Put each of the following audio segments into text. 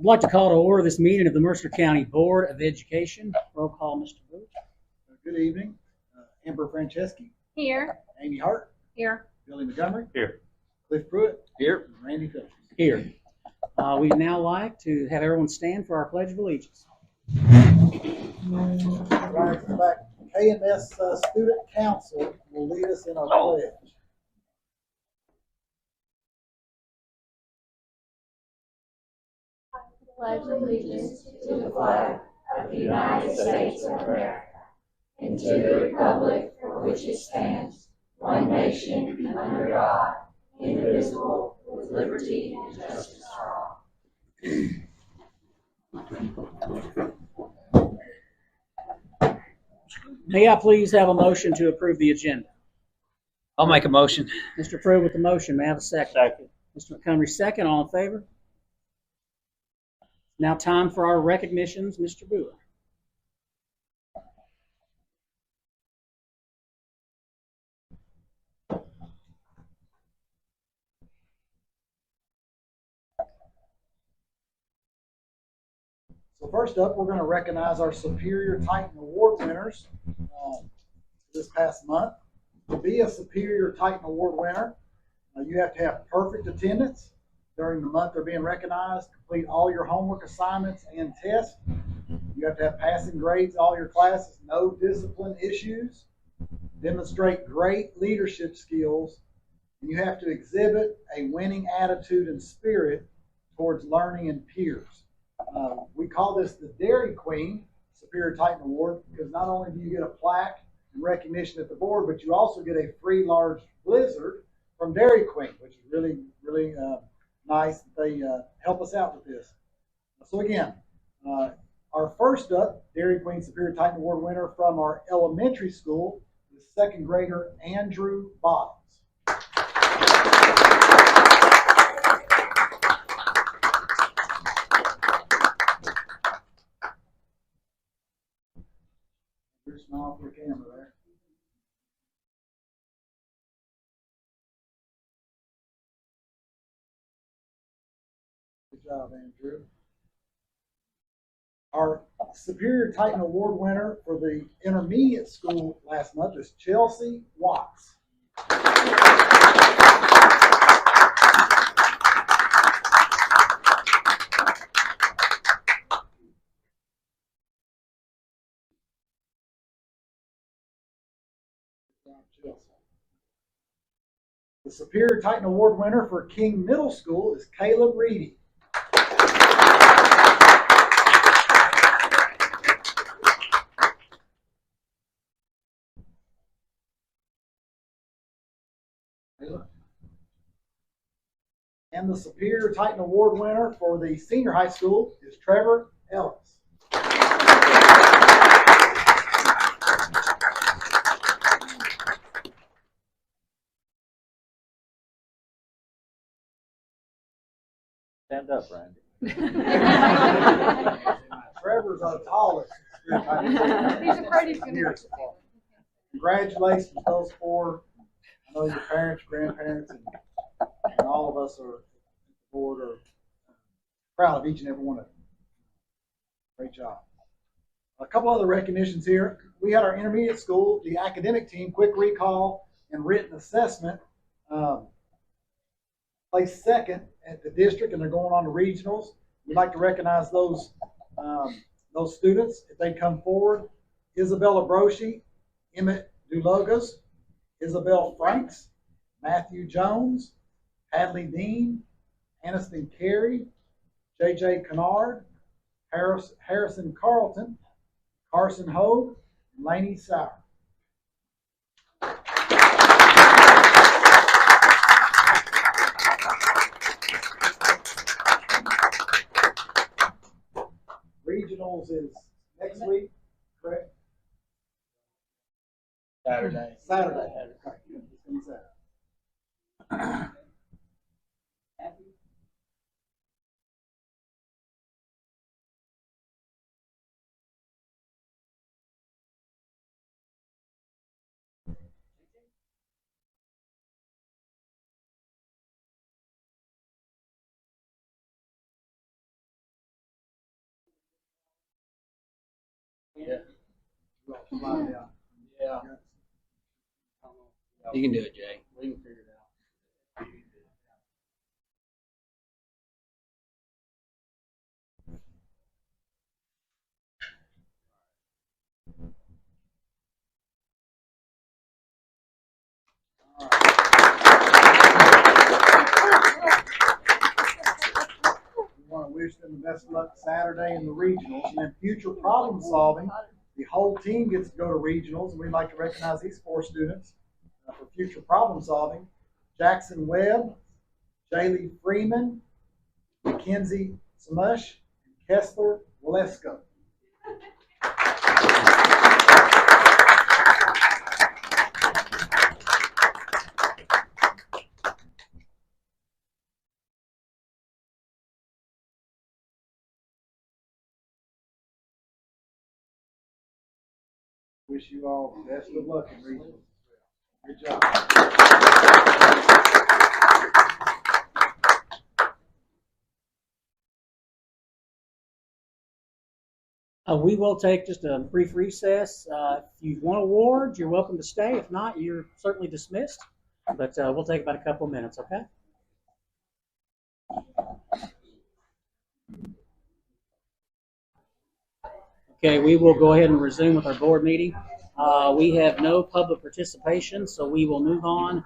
I'd like to call to order this meeting of the Mercer County Board of Education. Roll call, Mr. Booth. Good evening. Amber Franceschi. Here. Amy Hart. Here. Billy Montgomery. Here. Cliff Pruitt. Here. And Randy Phillips. Here. We'd now like to have everyone stand for our Pledge of Allegiance. Back, KMS Student Council will lead us in our pledge. Pledge allegiance to the flag of the United States of America and to the republic for which it stands, one nation under God, indivisible, with liberty and justice for all. May I please have a motion to approve the agenda? I'll make a motion. Mr. Pruitt with the motion. May I have a second? Second. Mr. Montgomery, second. All in favor? Now time for our recognitions. Mr. Boer. So first up, we're going to recognize our Superior Titan Award winners this past month. To be a Superior Titan Award winner, you have to have perfect attendance during the month they're being recognized, complete all your homework assignments and tests. You have to have passing grades in all your classes, no discipline issues, demonstrate great leadership skills, and you have to exhibit a winning attitude and spirit towards learning and peers. We call this the Dairy Queen Superior Titan Award because not only do you get a plaque and recognition at the board, but you also get a free large blizzard from Dairy Queen, which is really, really nice that they help us out with this. So again, our first up, Dairy Queen Superior Titan Award winner from our elementary school is second grader Andrew Bottoms. Your smile for the camera there. Good job, Andrew. Our Superior Titan Award winner for the intermediate school last month is Chelsea Watts. The Superior Titan Award winner for King Middle School is Caleb Reedy. And the Superior Titan Award winner for the senior high school is Trevor Ellis. Stand up, Randy. Trevor's our tallest. He's a pretty good. Congratulations, those four. I know your parents, grandparents, and all of us are board are proud of each and every one of them. Great job. A couple other recognitions here. We had our intermediate school, the academic team, quick recall and written assessment, placed second at the district, and they're going on to regionals. We'd like to recognize those students if they come forward. Isabella Broshi, Emmett Dulogas, Isabel Franks, Matthew Jones, Hadley Dean, Aniston Carey, J.J. Kennard, Harrison Carlton, Carson Hogue, and Laney Sauer. Regionals is next week, correct? Saturday. Saturday. Yeah. Slide down. Yeah. You can do it, Jay. We can figure it out. We want to wish them the best of luck Saturday in the regionals, and then future problem solving. The whole team gets to go to regionals, and we'd like to recognize these 4 students for future problem solving: Jackson Webb, Jaylee Freeman, Mackenzie Smush, and Kessler Lesko. Wish you all the best of luck in regionals. Good job. We will take just a brief recess. If you want awards, you're welcome to stay. If not, you're certainly dismissed. But we'll take about a couple of minutes, okay? Okay, we will go ahead and resume with our board meeting. We have no public participation, so we will move on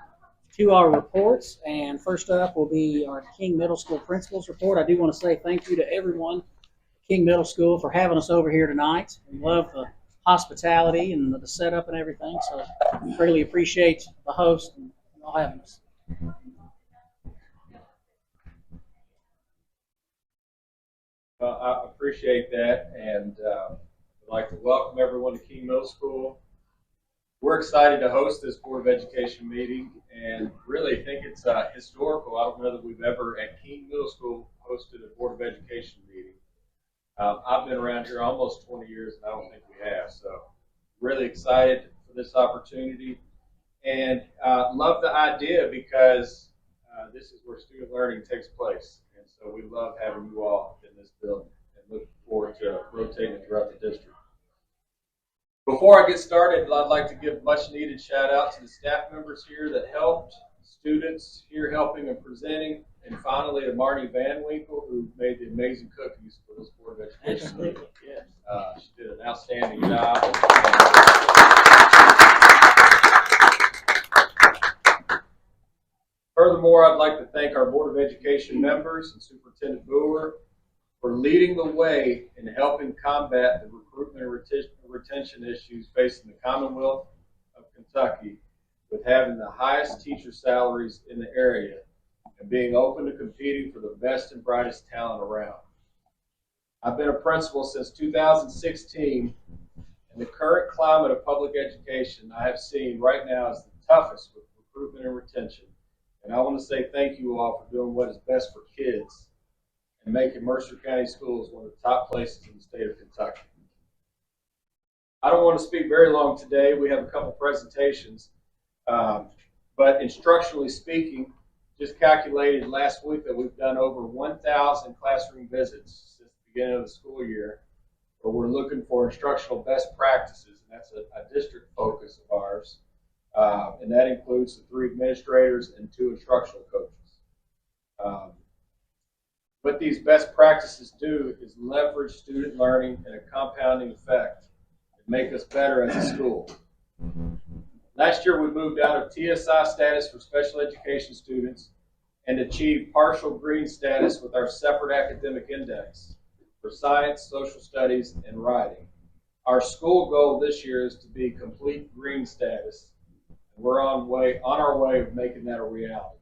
to our reports. And first up will be our King Middle School Principal's Report. I do want to say thank you to everyone at King Middle School for having us over here tonight. We love the hospitality and the setup and everything, so really appreciate the host and all having us. I appreciate that, and I'd like to welcome everyone to King Middle School. We're excited to host this Board of Education meeting, and really think it's historical. I don't know that we've ever at King Middle School hosted a Board of Education meeting. I've been around here almost 20 years, and I don't think we have, so really excited for this opportunity, and love the idea because this is where student learning takes place. So we love having you all in this building and look forward to rotating throughout the district. Before I get started, I'd like to give much needed shout out to the staff members here that helped, students here helping and presenting, and finally to Marnie Van Winkle, who made the amazing cookies for this Board of Education meeting. She did an outstanding job. Furthermore, I'd like to thank our Board of Education members and Superintendent Boer for leading the way in helping combat the recruitment and retention issues facing the Commonwealth of Kentucky with having the highest teacher salaries in the area and being open to competing for the best and brightest talent around. I've been a principal since 2016, and the current climate of public education I have seen right now is the toughest with recruitment and retention. And I want to say thank you all for doing what is best for kids and making Mercer County Schools one of the top places in the state of Kentucky. I don't want to speak very long today. We have a couple presentations, but instructionally speaking, just calculated last week that we've done over 1,000 classroom visits since the beginning of the school year, where we're looking for instructional best practices, and that's a district focus of ours. And that includes the 3 administrators and 2 instructional coaches. What these best practices do is leverage student learning and a compounding effect and make us better as a school. Last year we moved out of TSI status for special education students and achieved partial green status with our separate academic index for science, social studies, and writing. Our school goal this year is to be complete green status. We're on our way of making that a reality.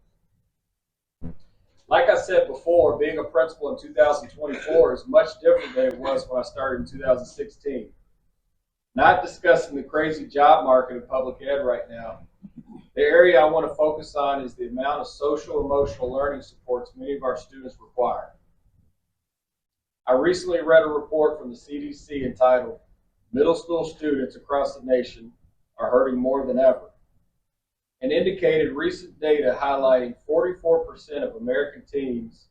Like I said before, being a principal in 2024 is much different than it was when I started in 2016. Not discussing the crazy job market of public ed right now, the area I want to focus on is the amount of social emotional learning supports many of our students require. I recently read a report from the CDC entitled "Middle School Students Across the Nation Are Hurting More Than Ever," and indicated recent data highlighting 44% of American teens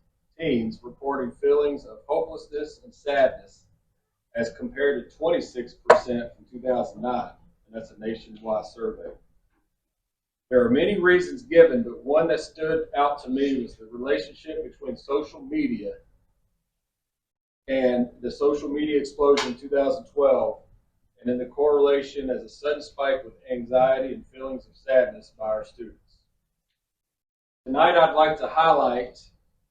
reporting feelings of hopelessness and sadness as compared to 26% from 2009, and that's a nationwide survey. There are many reasons given, but one that stood out to me was the relationship between social media and the social media explosion in 2012, and then the correlation as a sudden spike with anxiety and feelings of sadness by our students. Tonight, I'd like to highlight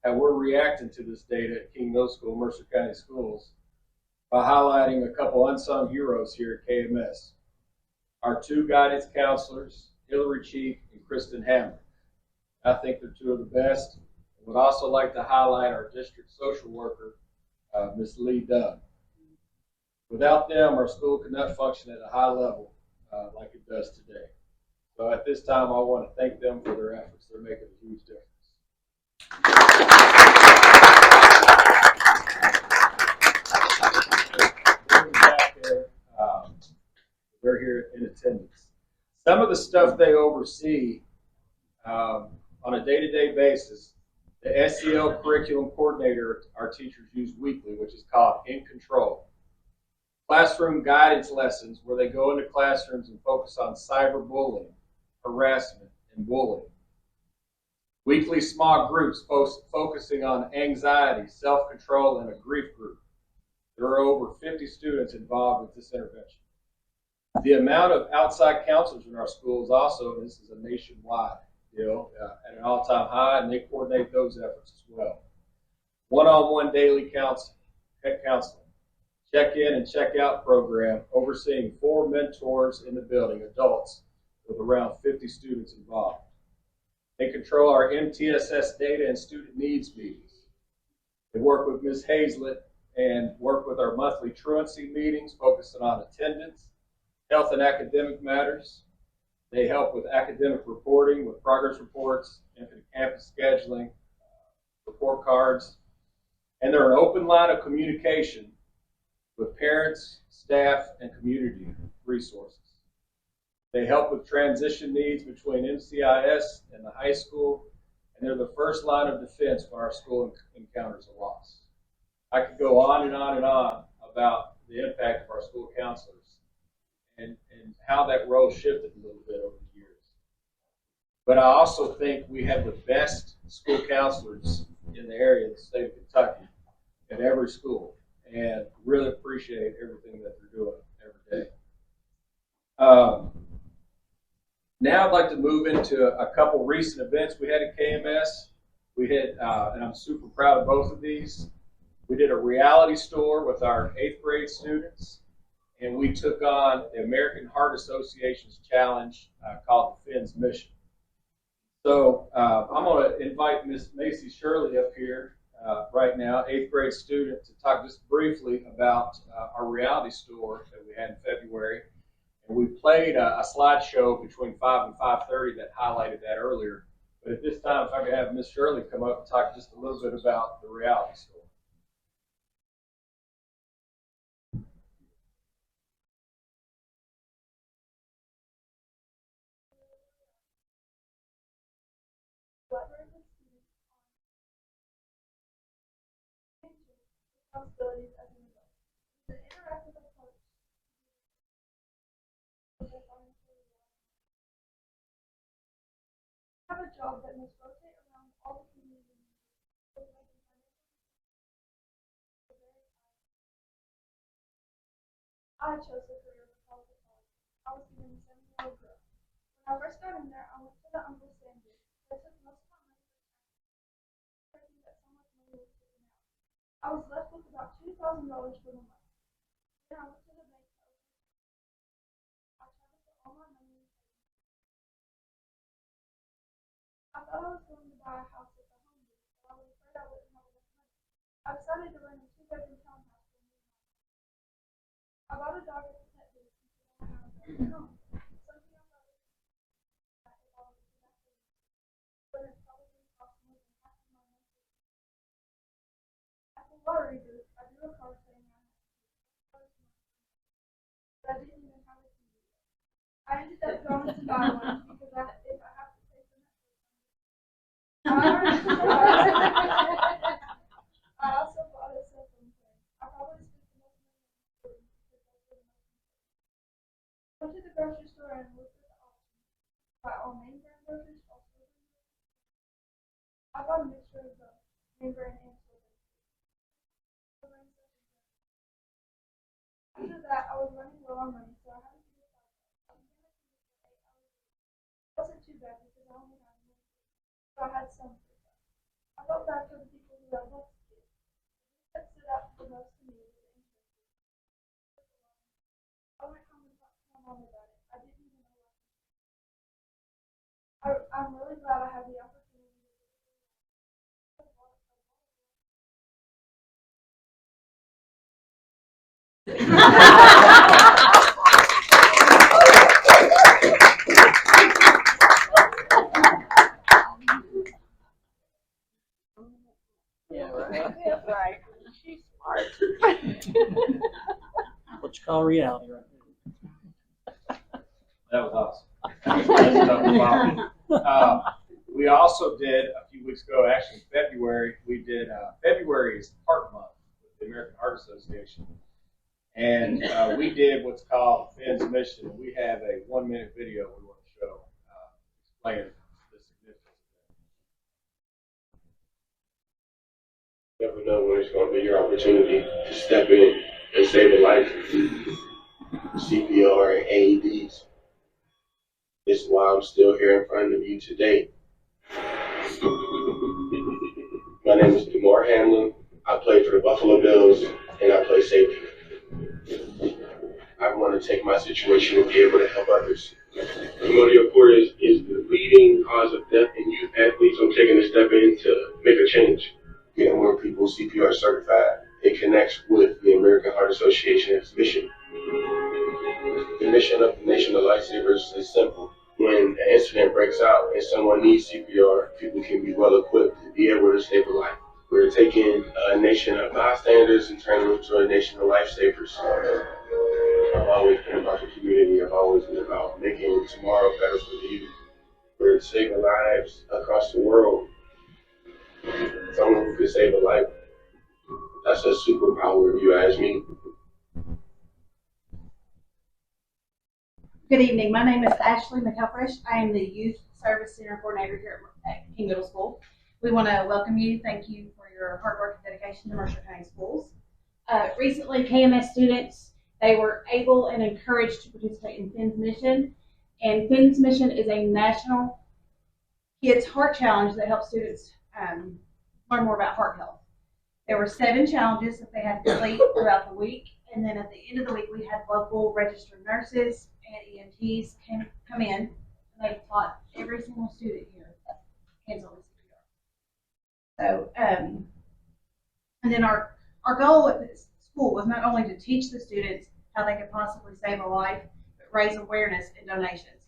how we're reacting to this data at King Middle School, Mercer County Schools, by highlighting a couple unsung heroes here at KMS. Our two guidance counselors, Hillary Cheek and Kristen Hammer. I think they're two of the best. I would also like to highlight our district social worker, Ms. Lee Dunn. Without them, our school could not function at a high level like it does today. So at this time, I want to thank them for their efforts. They're making a huge difference. They're here in attendance. Some of the stuff they oversee on a day-to-day basis, the SEL curriculum coordinator our teachers use weekly, which is called In Control. Classroom guidance lessons where they go into classrooms and focus on cyberbullying, harassment, and bullying. Weekly small groups focusing on anxiety, self-control, and a grief group. There are over 50 students involved with this intervention. The amount of outside counselors in our schools also, and this is a nationwide deal, at an all-time high, and they coordinate those efforts as well. One-on-one daily counseling, check-in and check-out program overseeing 4 mentors in the building, adults, with around 50 students involved. They control our MTSS data and student needs meetings. They work with Ms. Hazlett and work with our monthly truancy meetings focusing on attendance, health and academic matters. They help with academic reporting, with progress reports, campus scheduling, report cards. And they're an open line of communication with parents, staff, and community resources. They help with transition needs between MCIS and the high school, and they're the first line of defense when our school encounters a loss. I could go on and on and on about the impact of our school counselors and how that role shifted a little bit over the years. But I also think we have the best school counselors in the area of the state of Kentucky at every school, and really appreciate everything that they're doing every day. Now I'd like to move into a couple recent events we had at KMS. We had, and I'm super proud of both of these. We did a reality store with our 8th grade students, and we took on the American Heart Association's challenge called the Finn's Mission. So I'm going to invite Miss Macy Shirley up here right now, 8th grade student, to talk just briefly about our reality store that we had in February. And we played a slideshow between 5 and 5:30 that highlighted that earlier. But at this time, if I could have Miss Shirley come up and talk just a little bit about the reality store. Responsibilities as an adult. It's an interactive approach. I have a job that must rotate around all the community. I chose a career because I was given a 7-year-old girl. When I first got in there, I went to the Uncle Sandy. They took most of my money for tax. That so much money was taken out. I was left with about $2,000 for the month. Then I went to the bank. I tried to put all my money in savings. I thought I was going to buy a house at the home group, but I was afraid I wouldn't have enough money. I decided to rent a 2-bedroom townhouse for me. I bought a dog at the pet booth and put on a home. Something I thought was if I was to that booth, but it probably cost more than half of my monthly. At the lottery booth, I drew a card saying I had $1,000, but I didn't even have a TV. I ended up going to buy one because if I have to pay for Netflix, I also bought a cell phone plan. I probably spent the most money bought a mixture of name brand and store brand. After that, I was running low on money, so I had to do it myself. It wasn't too bad because I only had one kid, so I had some free time. I felt bad for the people who had less kids. That stood out the most to me was the interest. I went home and talked to my mom about it. I didn't even know I'm really glad I had the opportunity to do it. Yeah, right. That's right. She's smart. What you call reality right That was awesome. That's tough. We also did a few weeks ago, actually in February, we did February is Heart Month with the American Heart Association. And we did what's called Finn's Mission. We have a 1-minute video we want to show explaining the significance of Never know when it's going to be your opportunity to step in and save a life. CPR and AEDs. This is why I'm still here in front of you today. My name is Demar Hamlin. I play for the Buffalo Bills, and I play safety. I want to take my situation and be able to help others. Pneumonia, of course, is the leading cause of death in youth athletes. I'm taking a step in to make a change. Getting more people CPR certified. It connects with the American Heart Association's mission. The mission of the Nation of Lifesavers is simple. When an incident breaks out and someone needs CPR, people can be well equipped to be able to save a life. We're taking a nation of bystanders and turning them to a nation of lifesavers. I've always been about the community. I've always been about making tomorrow better for the youth. We're saving lives across the world. Someone who can save a life, that's a superpower if you ask me. Good evening. My name is Ashley McElfresh. I am the Youth Service Center Coordinator here at King Middle School. We want to welcome you. Thank you for your hard work and dedication to Mercer County Schools. Recently, KMS students, they were able and encouraged to participate in Finn's Mission. And Finn's Mission is a national kids heart challenge that helps students learn more about heart health. There were 7 challenges that they had to complete throughout the week. And then at the end of the week, we had local registered nurses and EMTs come in, and they taught every single student here hands-on CPR. So, and then our goal at this school was not only to teach the students how they could possibly save a life, but raise awareness and donations.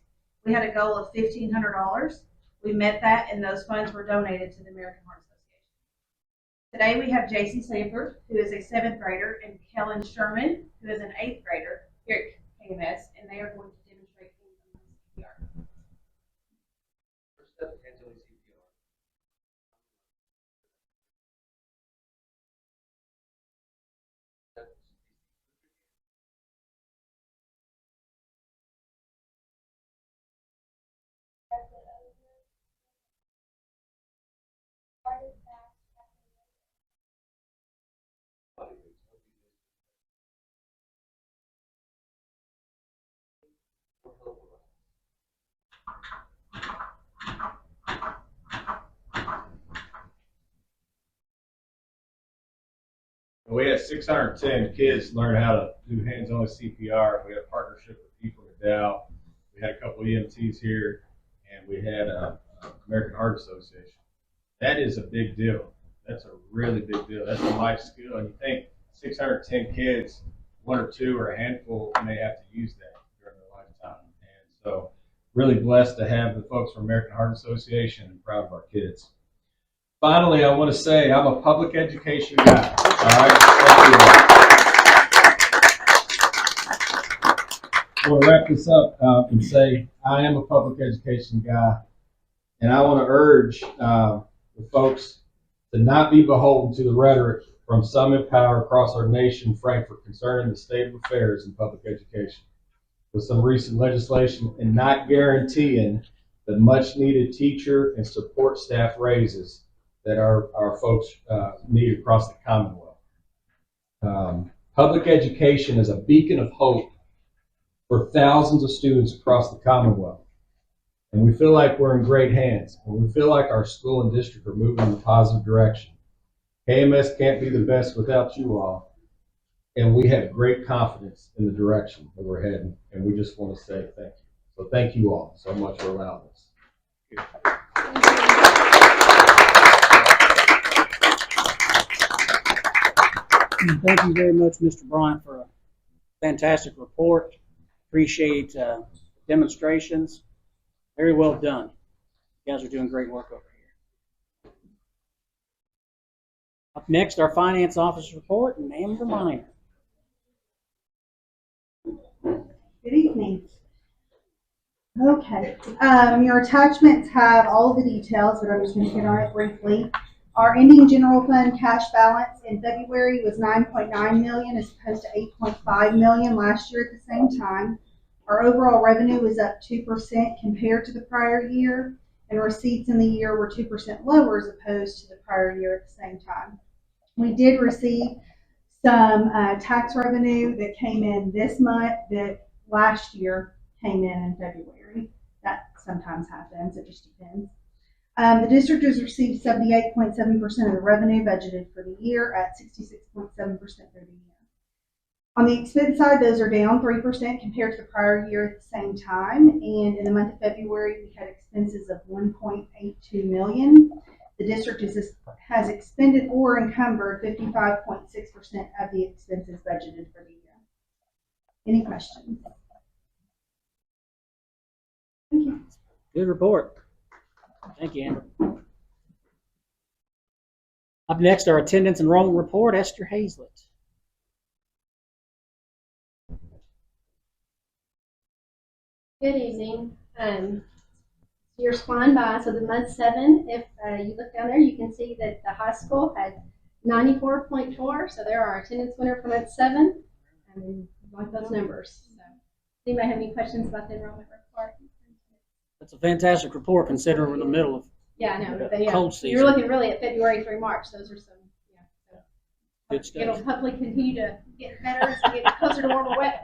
We had a goal of $1,500. We met that, and those funds were donated to the American Heart Association. Today we have JC Sanford, who is a 7th grader, and Kellen Sherman, who is an 8th grader here at KMS, and they are going to demonstrate CPR. First step, hands-on CPR. We had 610 kids learn how to do hands-on CPR. We had a partnership with People in Dow. We had a couple EMTs here, and we had American Heart Association. That is a big deal. That's a really big deal. That's a life skill. And you think 610 kids, 1 or 2 or a handful may have to use that during their lifetime. And so really blessed to have the folks from American Heart Association and proud of our kids. Finally, I want to say I'm a public education guy. All right. Thank you. I want to wrap this up and say I am a public education guy, and I want to urge the folks to not be beholden to the rhetoric from some in power across our nation, Frankfurt, concerning the state of affairs in public education, with some recent legislation and not guaranteeing the much-needed teacher and support staff raises that our folks need across the Commonwealth. Public education is a beacon of hope for thousands of students across the Commonwealth. And we feel like we're in great hands. And we feel like our school and district are moving in a positive direction. KMS can't be the best without you all. And we have great confidence in the direction that we're heading. And we just want to say thank you. So thank you all so much for allowing us. Thank you very much, Mr. Bryant, for a fantastic report. Appreciate demonstrations. Very well done. You guys are doing great work over here. Up next, our finance officer report, and Amber Minor. Good evening. Okay, your attachments have all the details, but I'm just going to hit on it briefly. Our ending general fund cash balance in February was $9.9 million as opposed to $8.5 million last year at the same time. Our overall revenue was up 2% compared to the prior year, and receipts in the year were 2% lower as opposed to the prior year at the same time. We did receive some tax revenue that came in this month that last year came in February. That sometimes happens, it just depends. The district has received 78.7% of the revenue budgeted for the year at 66.7% for the year. On the expense side, those are down 3% compared to the prior year at the same time. And in the month of February, we had expenses of $1.82 million. The district has expended or encumbered 55.6% of the expenses budgeted for the year. Any questions? Thank you. Good report. Thank you, Amber. Up next, our attendance enrollment report, Esther Hazlett. Good evening. Years flying by, so the month 7, if you look down there, you can see that the high school had 94.4, so they're our attendance winner for month 7. And we like those numbers. So, anybody have any questions about the enrollment report? That's a fantastic report considering we're in the middle of Yeah, I know. But, cold season. You're looking really at February through March. Those are some, so Good stuff. it'll hopefully continue to get better as we get closer to warmer weather.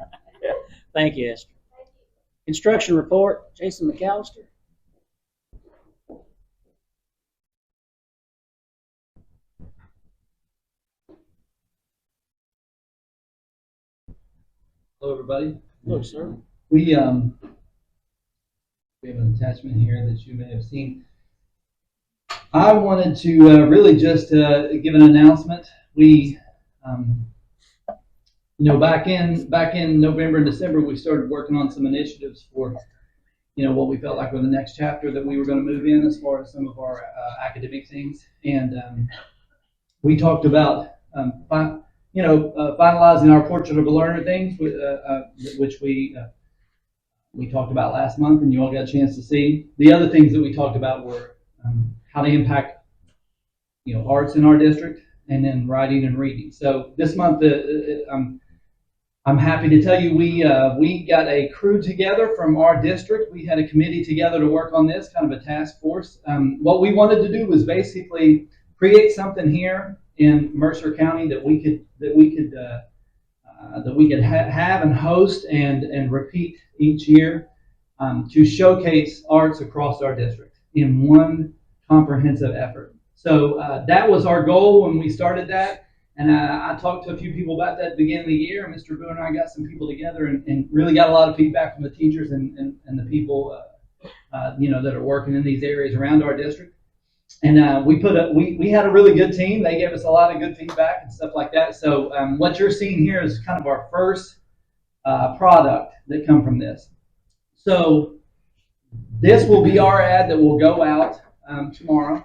Thank you, Esther. Construction report, Jason McAllister. Hello, everybody. Hello, sir. We have an attachment here that you may have seen. I wanted to really just give an announcement. We, back in November and December, we started working on some initiatives for, what we felt like were the next chapter that we were going to move in as far as some of our academic things. And we talked about, finalizing our portrait of a learner things, which we talked about last month, and you all got a chance to see. The other things that we talked about were how they impact, arts in our district, and then writing and reading. So this month, I'm happy to tell you we got a crew together from our district. We had a committee together to work on this, kind of a task force. What we wanted to do was basically create something here in Mercer County that we could have and host and repeat each year to showcase arts across our district in one comprehensive effort. So that was our goal when we started that. And I talked to a few people about that at the beginning of the year. And Mr. Boone and I got some people together and really got a lot of feedback from the teachers and the people that are working in these areas around our district. And we had a really good team. They gave us a lot of good feedback and stuff like that. So what you're seeing here is kind of our first product that come from this. So this will be our ad that will go out tomorrow.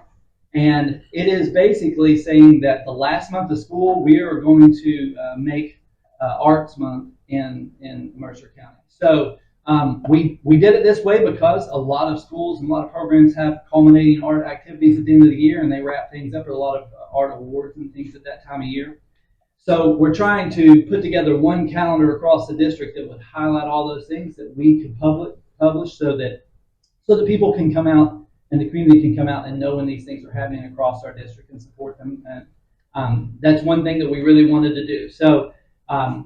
And it is basically saying that the last month of school, we are going to make Arts Month in Mercer County. So we did it this way because a lot of schools and a lot of programs have culminating art activities at the end of the year, and they wrap things up with a lot of art awards and things at that time of year. So we're trying to put together one calendar across the district that would highlight all those things that we could publish so that people can come out and the community can come out and know when these things are happening across our district and support them. And that's one thing that we really wanted to do. So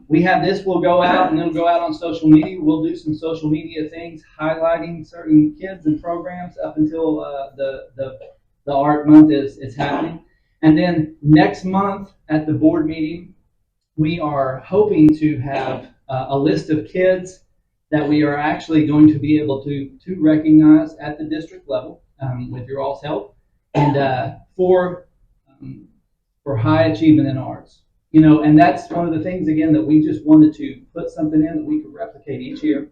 we have this. We'll go out and then we'll go out on social media. We'll do some social media things highlighting certain kids and programs up until the art month is happening. And then next month at the board meeting, we are hoping to have a list of kids that we are actually going to be able to recognize at the district level with your all's help, and for high achievement in arts. You know, and that's one of the things, again, that we just wanted to put something in that we could replicate each year,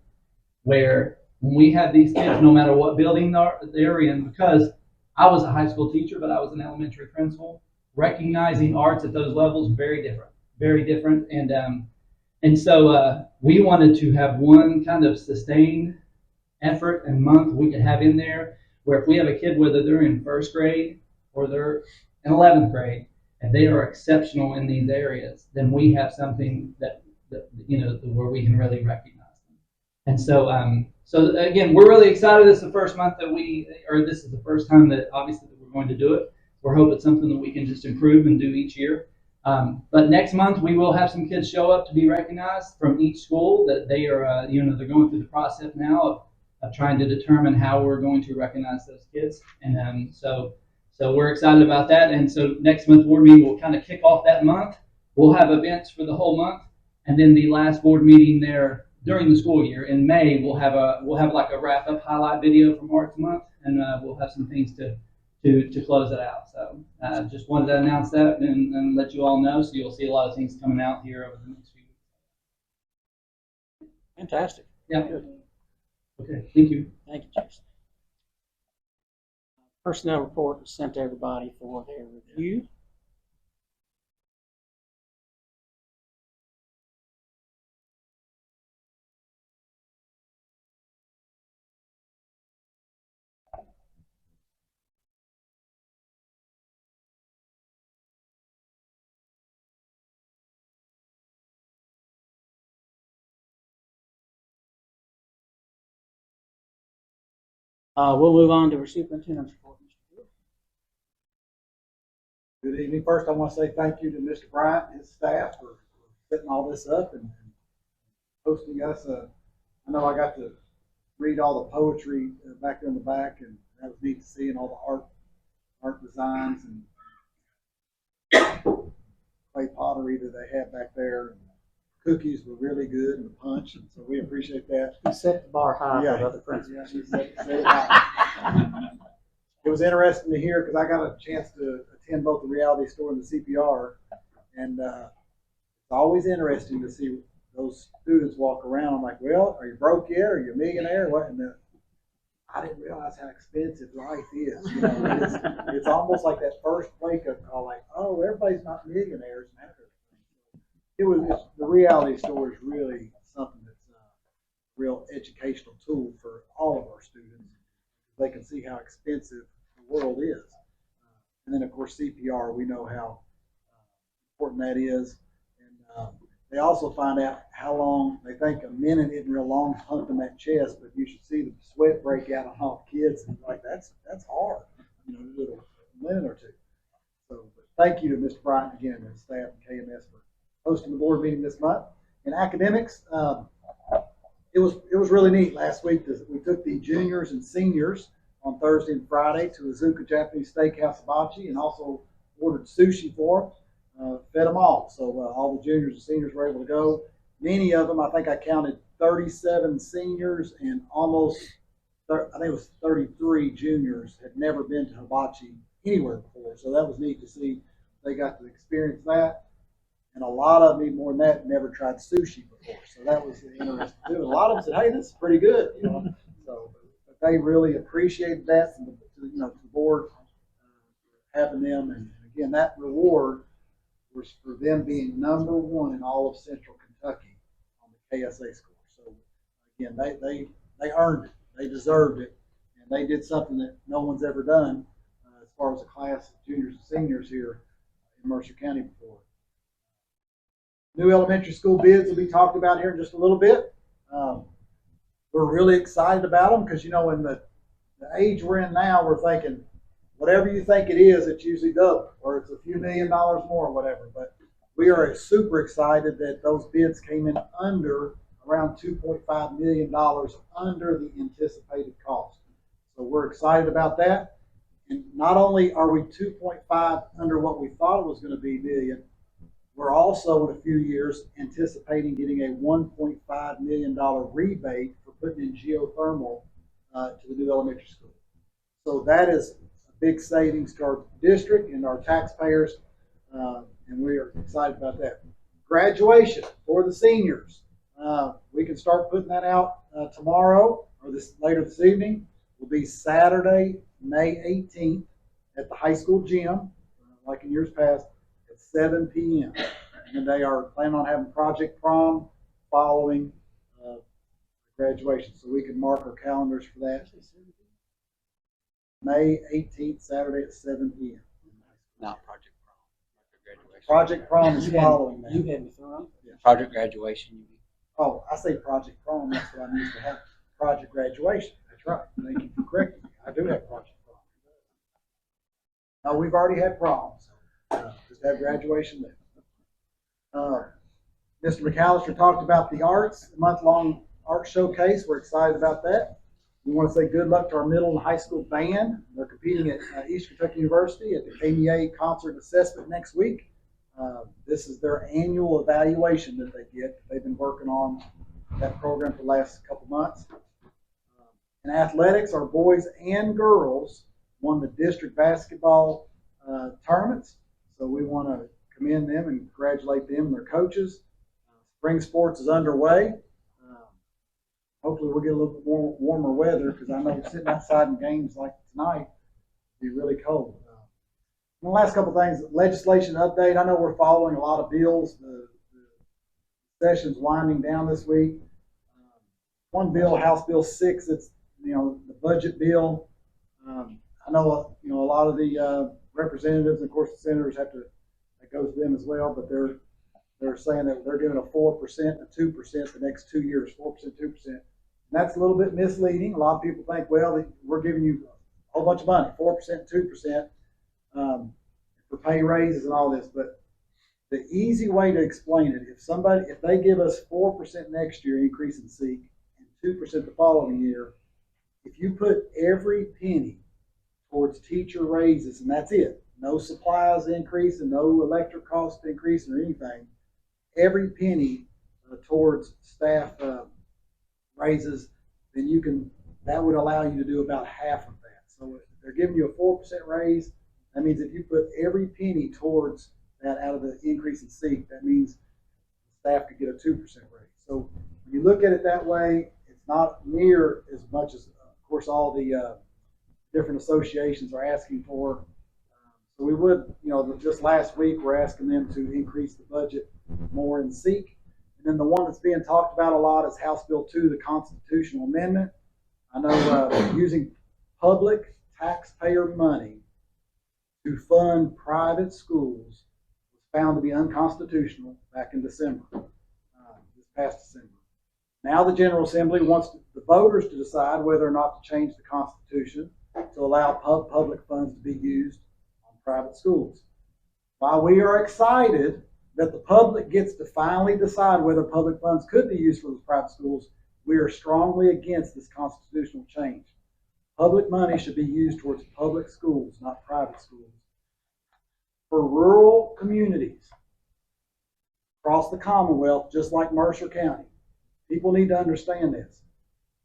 where when we have these kids, no matter what building they're in, because I was a high school teacher, but I was an elementary principal, recognizing arts at those levels, very different. And so we wanted to have one kind of sustained effort and month we could have in there, where if we have a kid, whether they're in first grade or they're in 11th grade, and they are exceptional in these areas, then we have something that you know, where we can really recognize them. And so, so again, we're really excited. This is the first month that this is the first time that obviously that we're going to do it. We're hoping it's something that we can just improve and do each year. But next month we will have some kids show up to be recognized from each school that they are, you know, they're going through the process now of trying to determine how we're going to recognize those kids. And so we're excited about that. And so next month board meeting will kind of kick off that month. We'll have events for the whole month, and then the last board meeting there during the school year in May, we'll have like a wrap up highlight video from Arts Month, and we'll have some things to close it out. So just wanted to announce that and let you all know. So you'll see a lot of things coming out here over the next few weeks. Fantastic. Yeah. Okay. Thank you. Thank you, Jason. Personnel report was sent to everybody for their review. We'll move on to our superintendent's report. Good evening. First, I want to say thank you to Mr. Bryant and his staff for setting all this up and hosting us. I know I got to read all the poetry back there in the back, and that was neat to see, and all the art designs and clay pottery that they had back there. And cookies were really good, and the punch, and so we appreciate that. You set the bar high Yeah. for other principals. Yeah, set it high. It was interesting to hear because I got a chance to attend both the reality store and the CPR, and it's always interesting to see those students walk around. I'm like, well, are you broke yet? Are you a millionaire? What? And I didn't realize how expensive life is. You know, it's almost like that first wake-up call, like, oh, everybody's not millionaires. The reality store is really something that's a real educational tool for all of our students. They can see how expensive the world is. And then, of course, CPR, we know how important that is. And they also find out how long, they think a minute isn't real long pumping that chest, but you should see the sweat break out on all the kids. And like, that's hard, you know, to do a minute or two. So thank you to Mr. Bryant again and his staff and KMS for hosting the board meeting this month. In academics, it was really neat last week. We took the juniors and seniors on Thursday and Friday to Azuka Japanese Steakhouse Hibachi, and also ordered sushi for them, fed them all. So all the juniors and seniors were able to go. Many of them, I think I counted 37 seniors and almost, I think it was 33 juniors had never been to hibachi anywhere before. So that was neat to see. They got to experience that. And a lot of them, even more than that, never tried sushi before. So that was interesting too. And a lot of them said, hey, this is pretty good, you know. So but they really appreciated that from the board having them. And again, that reward was for them being #1 in all of Central Kentucky on the KSA score. So again, they earned it. They deserved it. And they did something that no one's ever done as far as a class of juniors and seniors here in Mercer County before. New elementary school bids will be talked about here in just a little bit. We're really excited about them because, you know, in the the age we're in now, we're thinking, whatever you think it is, it's usually double, or it's a few $1,000,000 more, or whatever. But we are super excited that those bids came in under around $2.5 million under the anticipated cost. So we're excited about that. And not only are we 2.5 under what we thought it was going to be million, we're also in a few years anticipating getting a $1.5 million rebate for putting in geothermal to the new elementary school. So that is a big savings to our district and our taxpayers, and we are excited about that. Graduation for the seniors. We can start putting that out tomorrow or later this evening. Will be Saturday, May 18th at the high school gym, like in years past, at 7 p.m. And they are planning on having Project Prom following graduation, so we can mark our calendars for that. May 18th, Saturday at 7 p.m. Not Project Prom. Graduation. Project Prom is following that. You had me thrown. Yeah. Project Graduation. Oh, I say Project Prom. That's what I'm used to have. Project Graduation. That's right. Thank you for correcting me. I do have Project Prom. No, we've already had proms. Just have graduation there. Mr. McAllister talked about the arts, month-long art showcase. We're excited about that. We want to say good luck to our middle and high school band. They're competing at East Kentucky University at the KMS concert assessment next week. This is their annual evaluation that they get. They've been working on that program for the last couple months. In athletics, our boys and girls won the district basketball tournaments. So we want to commend them and congratulate them and their coaches. Spring sports is underway. Hopefully we'll get a little bit more warmer weather, because I know sitting outside in games like tonight will be really cold. And the last couple of things, legislation update. I know we're following a lot of bills. The session's winding down this week. One bill, House Bill 6, it's the budget bill. I know a lot of the representatives, and of course the senators that goes to them as well, but they're saying that they're giving a 4% and 2% the next 2 years, 4%, 2%. And that's a little bit misleading. A lot of people think, well, we're giving you a whole bunch of money, 4%, 2%, for pay raises and all this. But the easy way to explain it, if they give us 4% next year increase in SEEK and 2% the following year, if you put every penny towards teacher raises, and that's it, no supplies increase and no electric cost increase or anything, every penny towards staff raises, then that would allow you to do about half of that. So if they're giving you a 4% raise, that means if you put every penny towards that out of the increase in SEEK, that means staff could get a 2% raise. So when you look at it that way, it's not near as much as, of course, all the different associations are asking for. So we would, just last week, we're asking them to increase the budget more in SEEK. And then the one that's being talked about a lot is House Bill 2, the constitutional amendment. I know using public taxpayer money to fund private schools was found to be unconstitutional back in December, this past December. Now the General Assembly wants the voters to decide whether or not to change the Constitution to allow public funds to be used on private schools. While we are excited that the public gets to finally decide whether public funds could be used for those private schools, we are strongly against this constitutional change. Public money should be used towards public schools, not private schools. For rural communities across the Commonwealth, just like Mercer County, people need to understand this.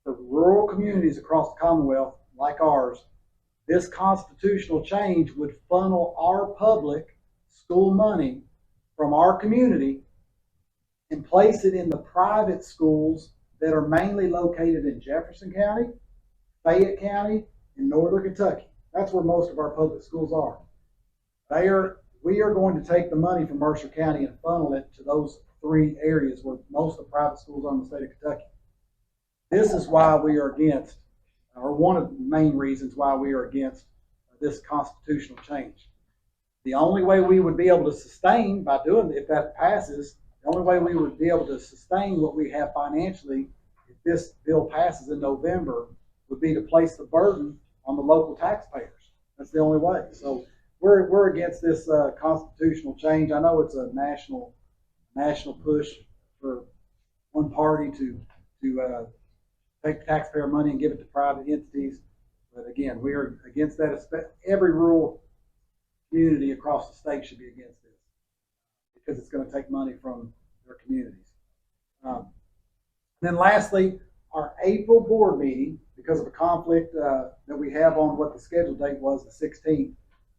For rural communities across the Commonwealth, like ours, this constitutional change would funnel our public school money from our community and place it in the private schools that are mainly located in Jefferson County, Fayette County, and Northern Kentucky. That's where most of our public schools are. We are going to take the money from Mercer County and funnel it to those three areas where most of the private schools are in the state of Kentucky. This is why we are against, or one of the main reasons why we are against this constitutional change. The only way we would be able to sustain by doing it, if that passes, the only way we would be able to sustain what we have financially if this bill passes in November would be to place the burden on the local taxpayers. That's the only way. So we're against this constitutional change. I know it's a national push for one party to take taxpayer money and give it to private entities. But again, we are against that. Every rural community across the state should be against this because it's going to take money from their communities. Then lastly, our April board meeting, because of a conflict that we have on what the scheduled date was, the 16th,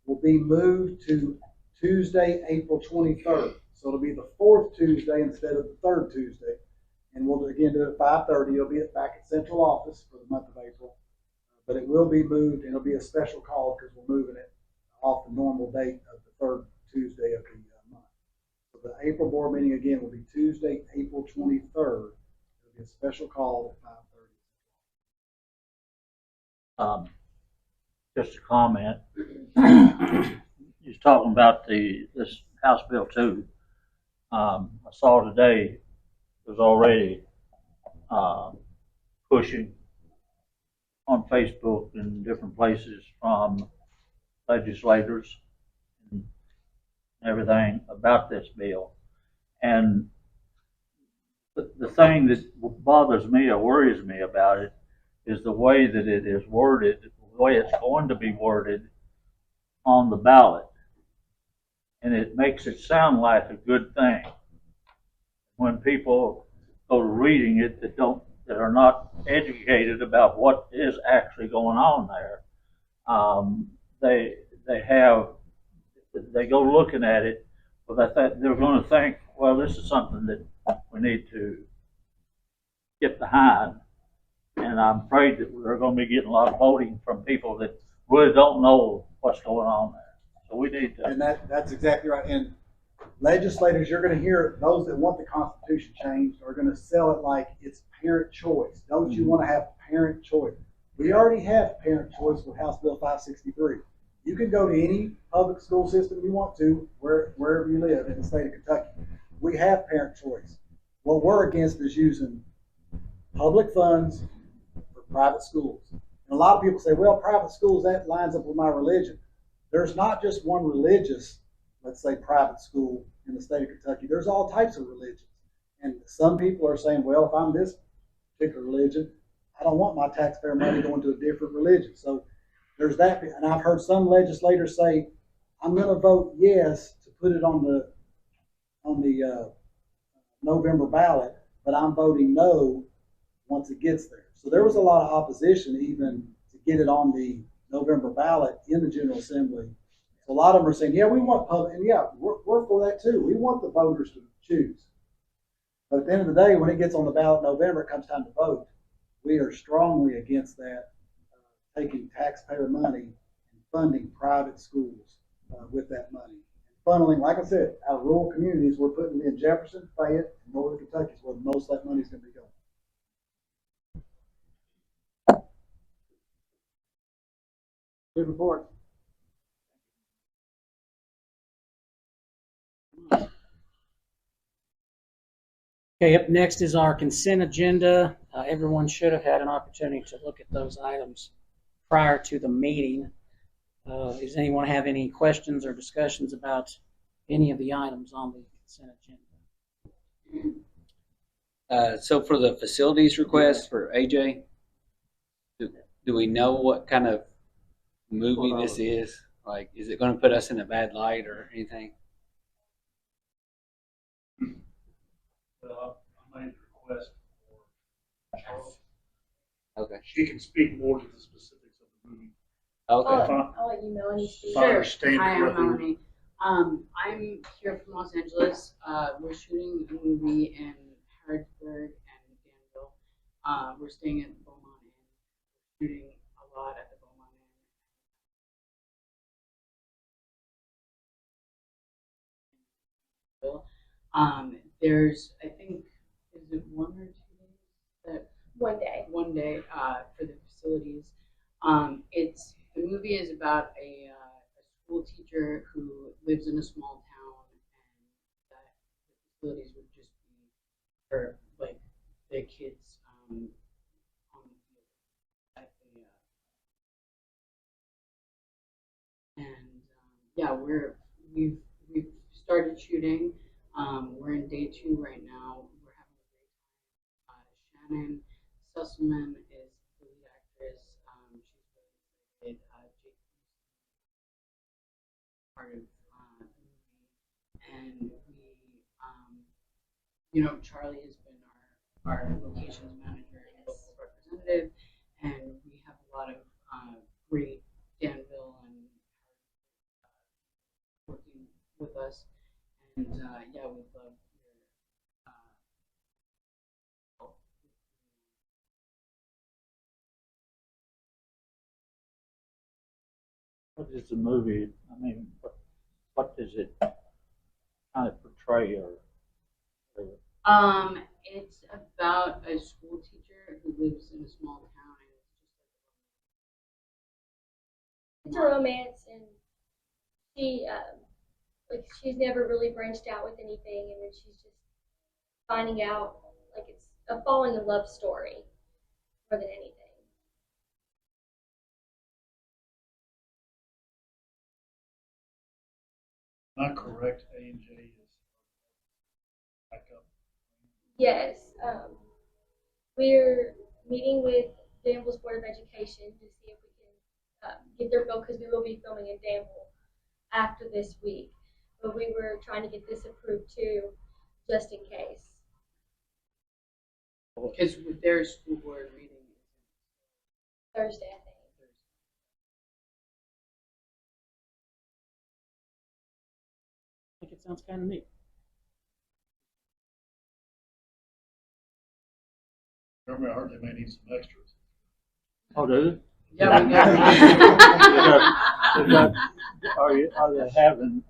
will be moved to Tuesday, April 23rd. So it'll be the fourth Tuesday instead of the third Tuesday. And we'll again do it at 5:30. It'll be back at central office for the month of April. But it will be moved, and it'll be a special call because we're moving it off the normal date of the third Tuesday of the month. So the April board meeting again will be Tuesday, April 23rd. It'll be a special call at 5:30. Just a comment. He's talking about this House Bill 2. I saw today was already pushing on Facebook and different places from legislators and everything about this bill. And the thing that bothers me or worries me about it is the way that it is worded, the way it's going to be worded on the ballot. And it makes it sound like a good thing when people go to reading it that are not educated about what is actually going on there. They go looking at it, but they're going to think, well, this is something that we need to get behind. And I'm afraid that we're going to be getting a lot of voting from people that really don't know what's going on there. So we need to. And that's exactly right. And legislators, you're going to hear those that want the Constitution changed are going to sell it like it's parent choice. Don't you want to have parent choice? We already have parent choice with House Bill 563. You can go to any public school system you want to, wherever you live in the state of Kentucky. We have parent choice. What we're against is using public funds for private schools. And a lot of people say, well, private schools, that lines up with my religion. There's not just one religious, let's say, private school in the state of Kentucky. There's all types of religions. And some people are saying, well, if I'm this particular religion, I don't want my taxpayer money going to a different religion. So there's that. And I've heard some legislators say, I'm going to vote yes to put it on the November ballot, but I'm voting no once it gets there. So there was a lot of opposition even to get it on the November ballot in the General Assembly. So a lot of them are saying, yeah, we want public, and yeah, we're for that too. We want the voters to choose. But at the end of the day, when it gets on the ballot in November, it comes time to vote. We are strongly against that, taking taxpayer money and funding private schools with that money. And funneling, like I said, out of rural communities, we're putting in Jefferson, Fayette, and Northern Kentucky is where most of that money is going to be going. Good report. Okay, up next is our consent agenda. Everyone should have had an opportunity to look at those items prior to the meeting. Does anyone have any questions or discussions about any of the items on the consent agenda? So for the facilities request for AJ, do we know what kind of movie this is? Like, is it going to put us in a bad light or anything? Well, I made a request for Charles. Okay. She can speak more to the specifics of the movie. Okay. I'll let you know any If I understand Hi, I'm correctly. Melanie. I'm here from Los Angeles. We're shooting a movie in Harrodsburg and Danville. We're staying at the Beaumont Inn. We're shooting a lot at the Beaumont Inn. There's, I think, is it 1 or 2 days? That 1 day. 1 day for the facilities. The movie is about a school teacher who lives in a small town, and that the facilities would just be for like the kids on the field at yeah, we've started shooting. We're in day 2 right now. We're having a great time. Shannon Susselman is the lead actress. She's really excited. Jake part of the movie, and Charlie has been our locations manager and local representative, and we have a lot of great Danville and working with us, and yeah, we love your What is the movie? I mean, what does it kind of portray or It's about a school teacher who lives in a small town, and It's a romance, and she like she's never really branched out with anything, and then she's just finding out, like it's a falling in love story more than anything. Not correct, A&J is backup. Yes, we're meeting with Danville's Board of Education to see if we can get their bill, because we will be filming in Danville after this week. But we were trying to get this approved too, just in case. because with their school board meeting. Thursday, I think. I think it sounds kind of neat. Remember, I heard they may need some extras. oh, do they? Yeah, we got. Are they having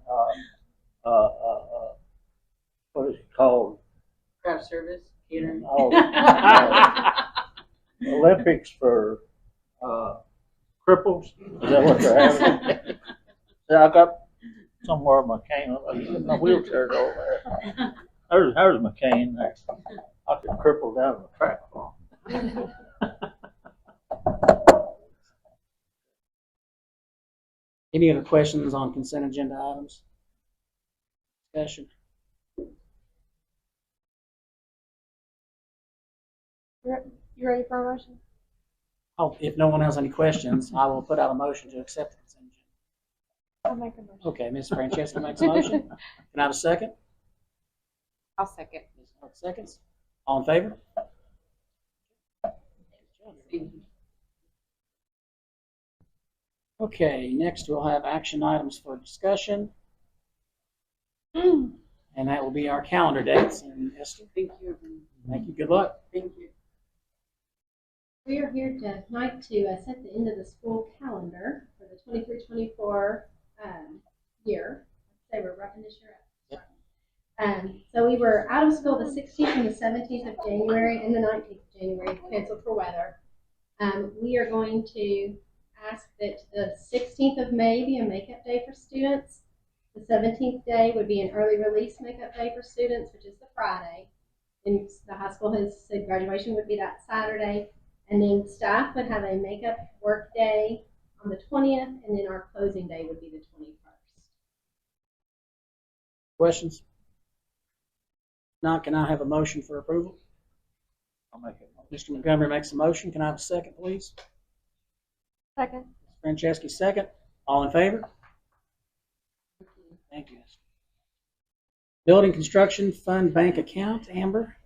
what is it called? Craft service, catering. Oh, Olympics for cripples? Is that what they're having? Yeah, I got somewhere my cane. My wheelchair's over there. There's my cane there. I could cripple down the track. Any other questions on consent agenda items? Discussion. You ready for a motion? Oh, if no one has any questions, I will put out a motion to accept the consent agenda. I'll make a motion. Okay, Ms. Francesca makes a motion. Can I have a second? I'll second. Ms. Hart seconds. All in favor? Okay, next we'll have action items for discussion. And that will be our calendar dates. And Esther, Thank you. thank you. Good luck. Thank you. We are here tonight to set the end of the school calendar for the 23-24 year. Say we're wrapping this year up. So we were out of school the 16th and the 17th of January and the 19th of January, canceled for weather. We are going to ask that the 16th of May be a makeup day for students. The 17th day would be an early release makeup day for students, which is the Friday. And the high school has said graduation would be that Saturday. And then staff would have a makeup work day on the 20th, and then our closing day would be the 21st. Questions? Now, can I have a motion for approval? I'll make it. Mr. Montgomery makes a motion. Can I have a second, please? Second. Ms. Franceschi, second. All in favor? Thank you. Building Construction Fund Bank Account, Amber.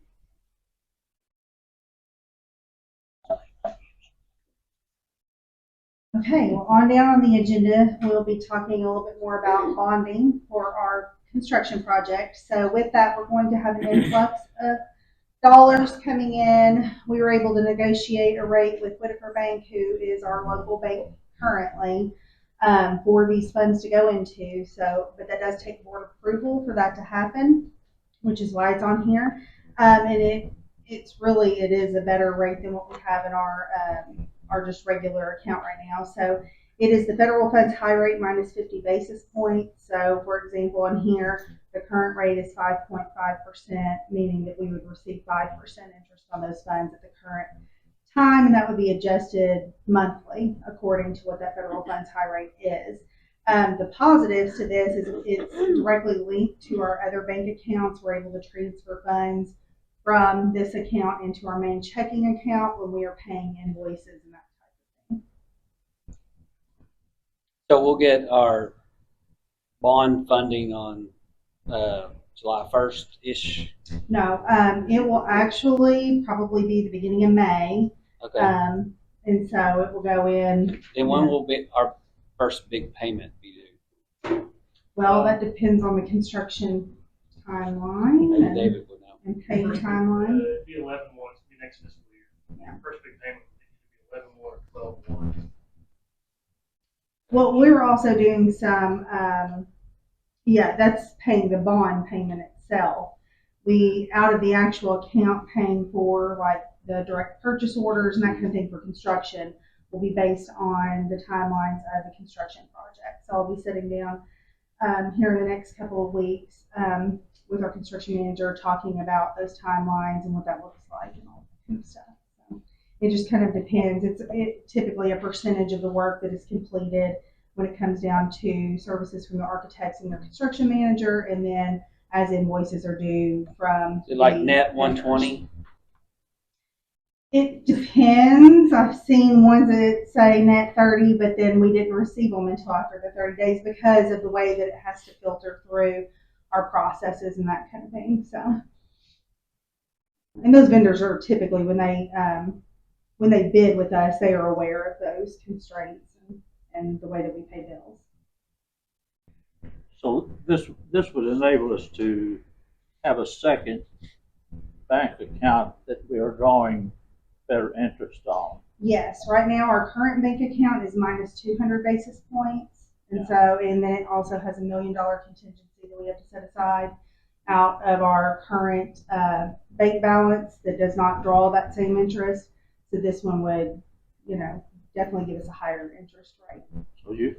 Okay, well, on down on the agenda, we'll be talking a little bit more about bonding for our construction project. So with that, we're going to have an influx of dollars coming in. We were able to negotiate a rate with Whitaker Bank, who is our local bank currently, for these funds to go into. So, but that does take board approval for that to happen, which is why it's on here. And it is a better rate than what we have in our just regular account right now. So it is the federal funds high rate minus 50 basis points. So for example, on here, the current rate is 5.5%, meaning that we would receive 5% interest on those funds at the current time, and that would be adjusted monthly according to what that federal funds high rate is. The positives to this is it's directly linked to our other bank accounts. We're able to transfer funds from this account into our main checking account when we are paying invoices and that type of thing. So we'll get our bond funding on July 1st-ish. No, it will actually probably be the beginning of May. Okay. And so it will go in. Then when will be our first big payment be due? Well, that depends on the construction timeline Maybe and, David would know. and paying timeline. It'd be 11/1, it's be next fiscal year. Yeah. First big payment would be 11/1 or 12/1. Well, we were also doing some, that's paying the bond payment itself. We, out of the actual account paying for like the direct purchase orders and that kind of thing for construction will be based on the timelines of the construction project. So I'll be sitting down here in the next couple of weeks with our construction manager talking about those timelines and what that looks like and all that kind of stuff. So it just kind of depends. It's typically a percentage of the work that is completed when it comes down to services from the architects and their construction manager, and then as invoices are due from Like net 120? It depends. I've seen ones that say net 30, but then we didn't receive them until after the 30 days because of the way that it has to filter through our processes and that kind of thing. So, and those vendors are typically when they bid with us, they are aware of those constraints and the way that we pay bills. So this would enable us to have a second bank account that we are drawing better interest on. Yes, right now our current bank account is minus 200 basis points. And so, and then it also has $1 million contingency that we have to set aside out of our current bank balance that does not draw that same interest. So this one would, definitely give us a higher interest rate. So you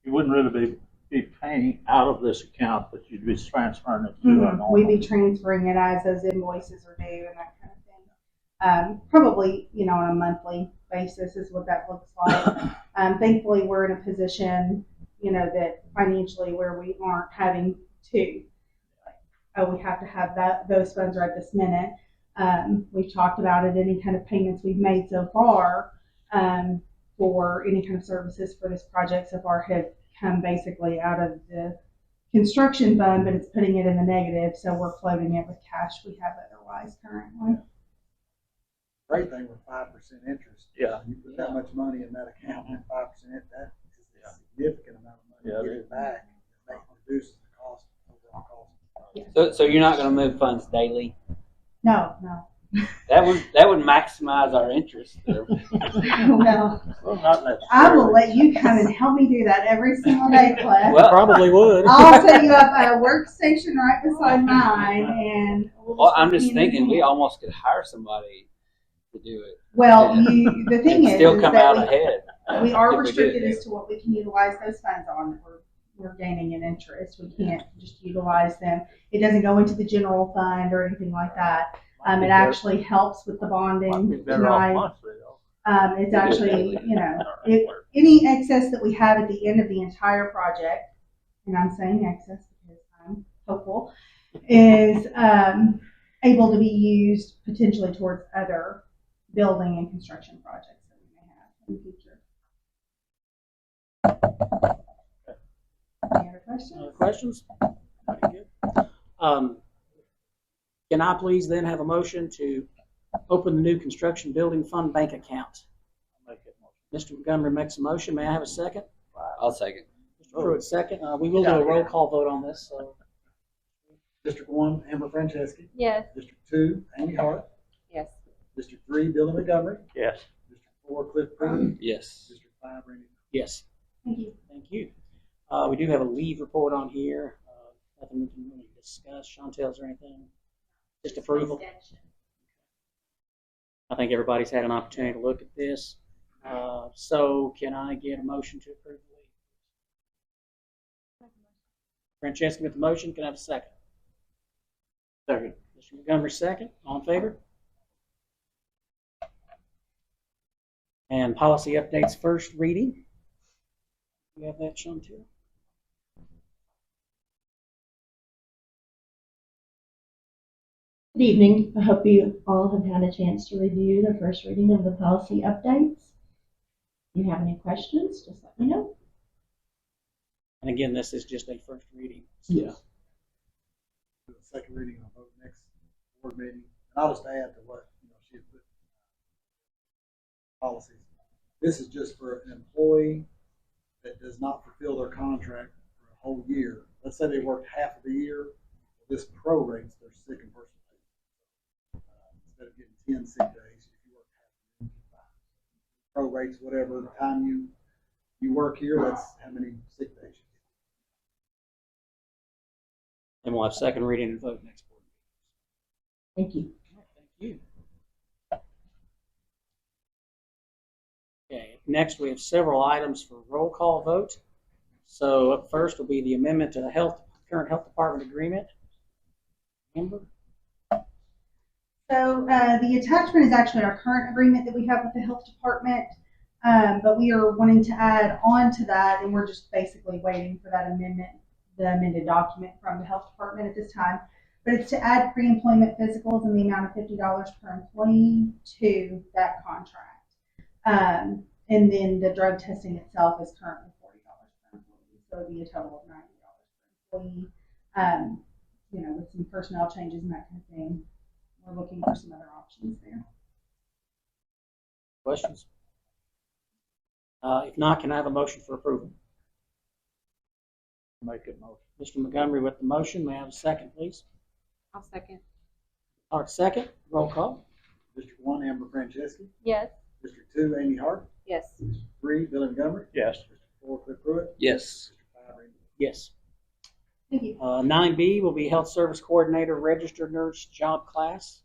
wouldn't really be paying out of this account, but you'd be transferring it to our normal. We'd be transferring it as those invoices are due and that kind of thing. Probably, on a monthly basis is what that looks like. Thankfully, we're in a position, that financially where we aren't having to, we have to have those funds right this minute. We've talked about it, any kind of payments we've made so far for any kind of services for this project so far have come basically out of the construction fund, but it's putting it in the negative, so we're floating it with cash we have otherwise currently. Great thing with 5% interest. Yeah. You put that much money in that account and 5%, that is a significant amount of money to get it back. That reduces the cost, overall cost. So you're not going to move funds daily? No. That would maximize our interest there. No. Well, not necessarily. I will let you come and help me do that every single day, Cliff. Well, probably would. I'll set you up at a workstation right beside mine, and Well, I'm just thinking we almost could hire somebody to do it. Well, the thing is, still come out that ahead. we are if we restricted did. as to what we can utilize those funds on. We're gaining an interest. We can't just utilize them. It doesn't go into the general fund or anything like that. It actually helps with the bonding. It's actually, any excess that we have at the end of the entire project, and I'm saying excess because I'm hopeful, is able to be used potentially towards other building and construction projects that we may have in the future. Any other questions? Questions? Pretty good. Can I please then have a motion to open the new construction building fund bank account? Mr. Montgomery makes a motion. May I have a second? I'll second. Mr. Pruitt, second. We will do a roll call vote on this. So. District 1, Amber Franceschi. Yes. District 2, Amy Hart. Yes. District 3, Billy Montgomery. Yes. District 4, Cliff Pruitt. Yes. District 5, Randy. Yes. Thank you. Thank you. We do have a leave report on here. Nothing we can really discuss. Chantel, is there anything? Just approval? I think everybody's had an opportunity to look at this. So can I get a motion to approve the leave? Francesca with the motion. Can I have a second? Second. Mr. Montgomery, second. All in favor? And policy updates first reading. You have that, Chantel? Good evening. I hope you all have had a chance to review the first reading of the policy updates. If you have any questions, just let me know. And again, this is just a first reading. So. Yes. Do the second reading and vote next board meeting. And I'll just add to what she had put policies. This is just for an employee that does not fulfill their contract for a whole year. Let's say they worked half of the year. This prorates their sick and personal days. Instead of getting 10 sick days, if you work half of the year, prorates whatever time you work here. That's how many sick days you get. And we'll have second reading and vote next board Thank you. meeting. Thank you. Okay, next we have several items for roll call vote. So up first will be the amendment to the current health department agreement. Amber? So the attachment is actually our current agreement that we have with the health department, but we are wanting to add on to that, and we're just basically waiting for that amendment, the amended document from the health department at this time. But it's to add pre-employment physicals in the amount of $50 per employee to that contract. And then the drug testing itself is currently $40 per employee, so it'd be a total of $90 per employee. With some personnel changes and that kind of thing, we're looking for some other options there. Questions? If not, can I have a motion for approval? Make it motion. Mr. Montgomery with the motion. May I have a second, please? I'll second. Art second. Roll call. District 1, Amber Franceschi. Yes. District 2, Amy Hart. Yes. District 3, Billy Montgomery. Yes. District 4, Cliff Pruitt. Yes. District 5, Randy. Yes. Thank you. 9B will be Health Service Coordinator Registered Nurse Job Class.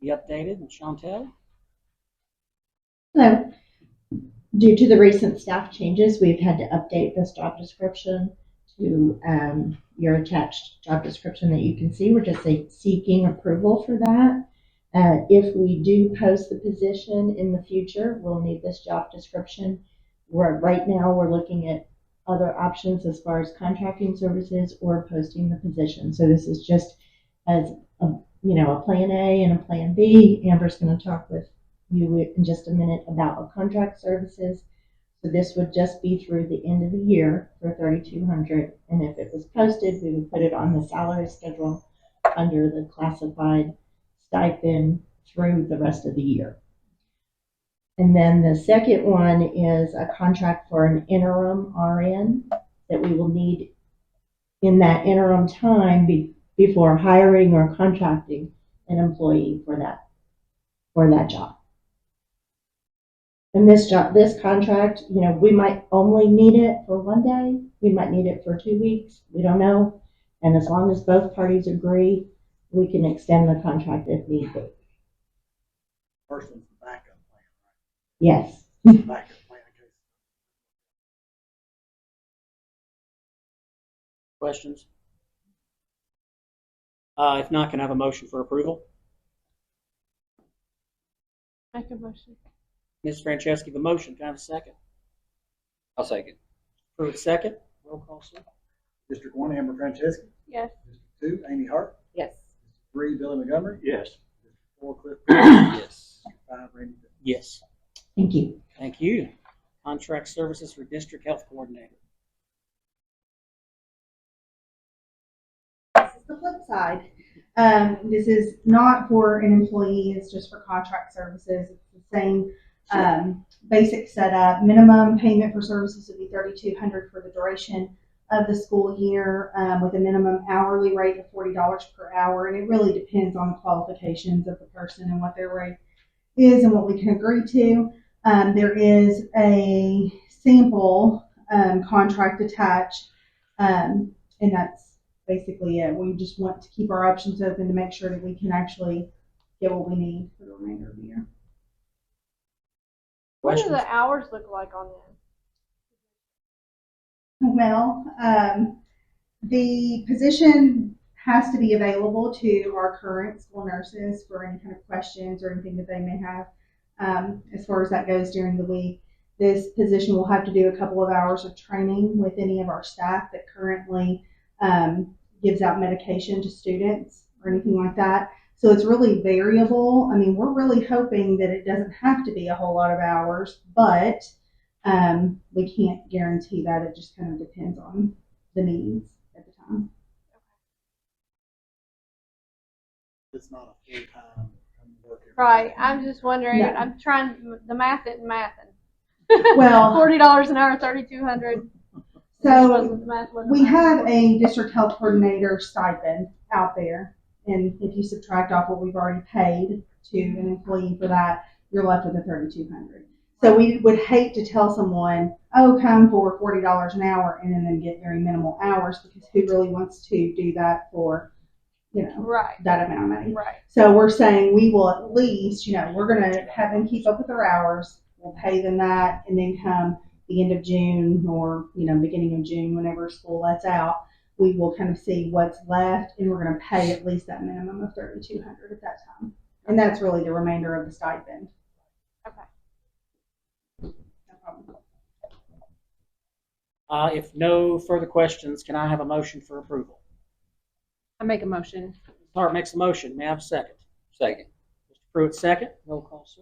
Be updated. And Chantel? Hello. Due to the recent staff changes, we've had to update this job description to your attached job description that you can see. We're just seeking approval for that. If we do post the position in the future, we'll need this job description. Right now we're looking at other options as far as contracting services or posting the position. So this is just as a plan A and a plan B. Amber's going to talk with you in just a minute about contract services. So this would just be through the end of the year for $3,200. And if it was posted, we would put it on the salary schedule under the classified stipend through the rest of the year. And then the second one is a contract for an interim RN that we will need in that interim time before hiring or contracting an employee for that job. And this contract, we might only need it for 1 day. We might need it for 2 weeks. We don't know. And as long as both parties agree, we can extend the contract if need be. First one's the backup plan, right? Yes. Backup plan in case. Questions? If not, can I have a motion for approval? Make a motion. Ms. Franceschi, the motion. Can I have a second? I'll second. Pruitt second. Roll call, sir. District 1, Amber Franceschi. Yes. District 2, Amy Hart. Yes. District 3, Billy Montgomery. Yes. District 4, Cliff Pruitt. Yes. District 5, Randy. Yes. Thank you. Thank you. Contract services for District Health Coordinator. This is the flip side. This is not for an employee, it's just for contract services. It's the same basic setup. Minimum payment for services would be $3,200 for the duration of the school year, with a minimum hourly rate of $40 per hour. And it really depends on the qualifications of the person and what their rate is and what we can agree to. There is a sample contract attached, and that's basically it. We just want to keep our options open to make sure that we can actually get what we need for the remainder of the year. What do the hours look like on them? Well, the position has to be available to our current school nurses for any kind of questions or anything that they may have as far as that goes during the week. this position will have to do a couple of hours of training with any of our staff that currently gives out medication to students or anything like that. So it's really variable. I mean, we're really hoping that it doesn't have to be a whole lot of hours, but we can't guarantee that. It just kind of depends on the needs at the time. It's not a full-time work. Right, I'm just wondering, No. I'm trying, the math isn't mathing. Well, $40 an hour, 3,200. so we have a district health coordinator stipend out there. And if you subtract off what we've already paid to an employee for that, you're left with a $3,200. So we would hate to tell someone, oh, come for $40 an hour and then get very minimal hours, because who really wants to do that for, right. that amount of money? Right. So we're saying we will at least, we're going to have them keep up with their hours. We'll pay them that, and then come the end of June or, beginning of June, whenever school lets out, we will kind of see what's left, and we're going to pay at least that minimum of $3,200 at that time. And that's really the remainder of the stipend. Okay. No problem. If no further questions, can I have a motion for approval? I make a motion. Hart makes a motion. May I have a second? Second. Mr. Pruitt, second. Roll call, sir.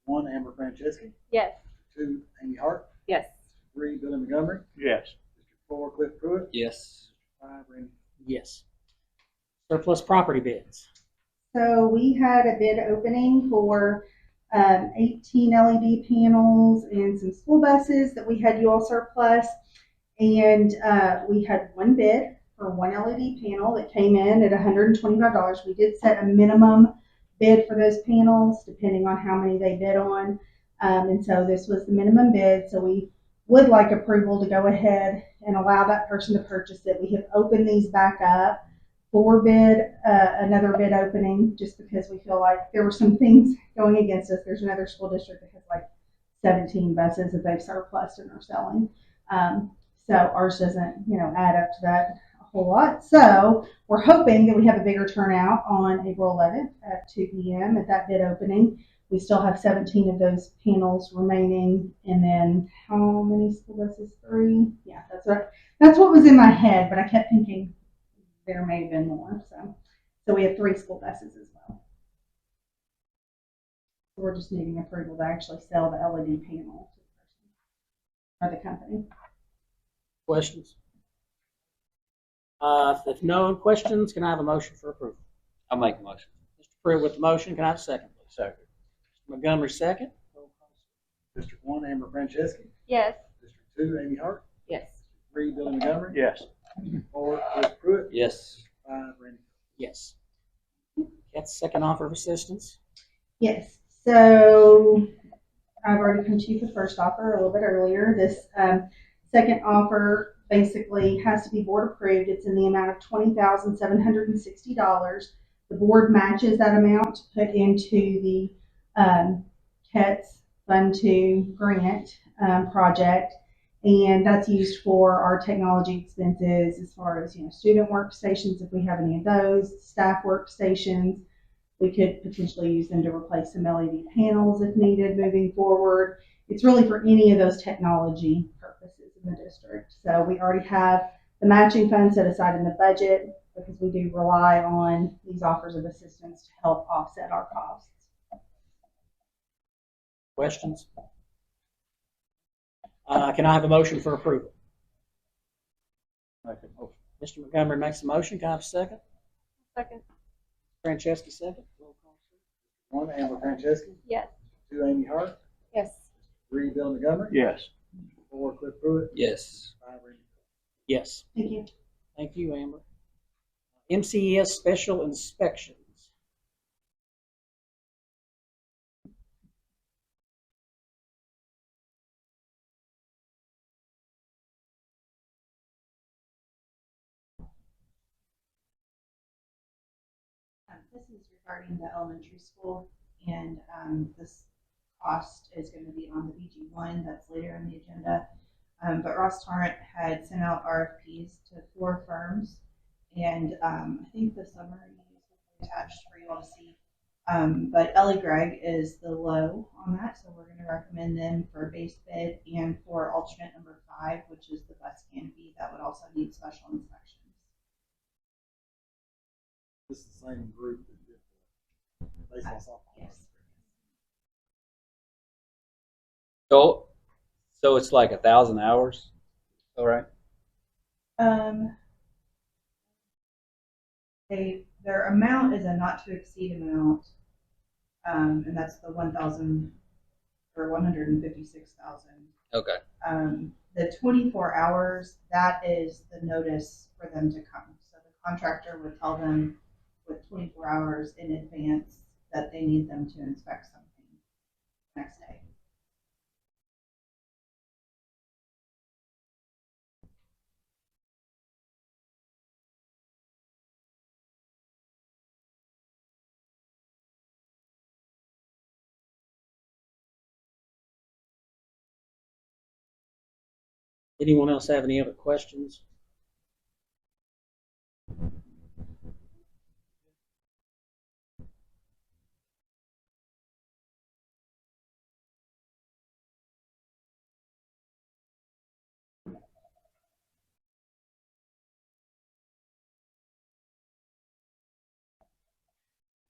1, Amber Franceschi. Yes. 2, Amy Hart. Yes. 3, Billy Montgomery. Yes. 4, Cliff Pruitt. Yes. 5, Randy. Yes. Surplus property bids. So we had a bid opening for 18 LED panels and some school buses that we had UL surplus. And we had one bid for one LED panel that came in at $125. We did set a minimum bid for those panels depending on how many they bid on. And so this was the minimum bid. So we would like approval to go ahead and allow that person to purchase it. We have opened these back up for bid, another bid opening, just because we feel like there were some things going against us. There's another school district that has like 17 buses that they've surplused and are selling. So ours doesn't, add up to that a whole lot. So we're hoping that we have a bigger turnout on April 11th at 2 p.m. at that bid opening. We still have 17 of those panels remaining. And then how many school buses? 3? Yeah, that's what was in my head, but I kept thinking there may have been more. So we have 3 school buses as well. So we're just needing approval to actually sell the LED panel to the person or the company. Questions? If no questions, can I have a motion for approval? I'll make a motion. Mr. Pruitt with the motion. Can I have a second, please? Second. Mr. Montgomery, second. District 1, Amber Franceschi. Yes. District 2, Amy Hart. Yes. 3, Billy Montgomery. Yes. 4, Cliff Pruitt. Yes. 5, Randy. Yes. That's the second offer of assistance. Yes. So I've already come to you for the first offer a little bit earlier. This second offer basically has to be board approved. It's in the amount of $20,760. The board matches that amount to put into the KETS Fund 2 grant project. And that's used for our technology expenses as far as, student workstations, if we have any of those, staff workstations. We could potentially use them to replace some LED panels if needed moving forward. It's really for any of those technology purposes in the district. So we already have the matching funds set aside in the budget because we do rely on these offers of assistance to help offset our costs. Questions? Can I have a motion for approval? Make a motion. Mr. Montgomery makes a motion. Can I have a second? Second. Franceschi, second. Roll call, sir. 1, Amber Franceschi. Yes. 2, Amy Hart. Yes. 3, Billy Montgomery. Yes. 4, Cliff Pruitt. Yes. 5, Randy. Yes. Thank you. Thank you, Amber. MCES special inspections. This is regarding the elementary school, and this cost is going to be on the BG1. That's later in the agenda. But Ross Torrent had sent out RFPs to 4 firms, and I think the summary is attached for you all to see. But Ellie Gregg is the low on that, so we're gonna recommend them for base bid and for alternate number 5, which is the bus canopy that would also need special inspections. This is the same group that did the baseball softball. Yes. So it's like 1,000 hours. All right. Their amount is a not to exceed amount, and that's the 1,000 or 156,000. Okay. The 24 hours, that is the notice for them to come. So the contractor would tell them with 24 hours in advance that they need them to inspect something next day. Anyone else have any other questions?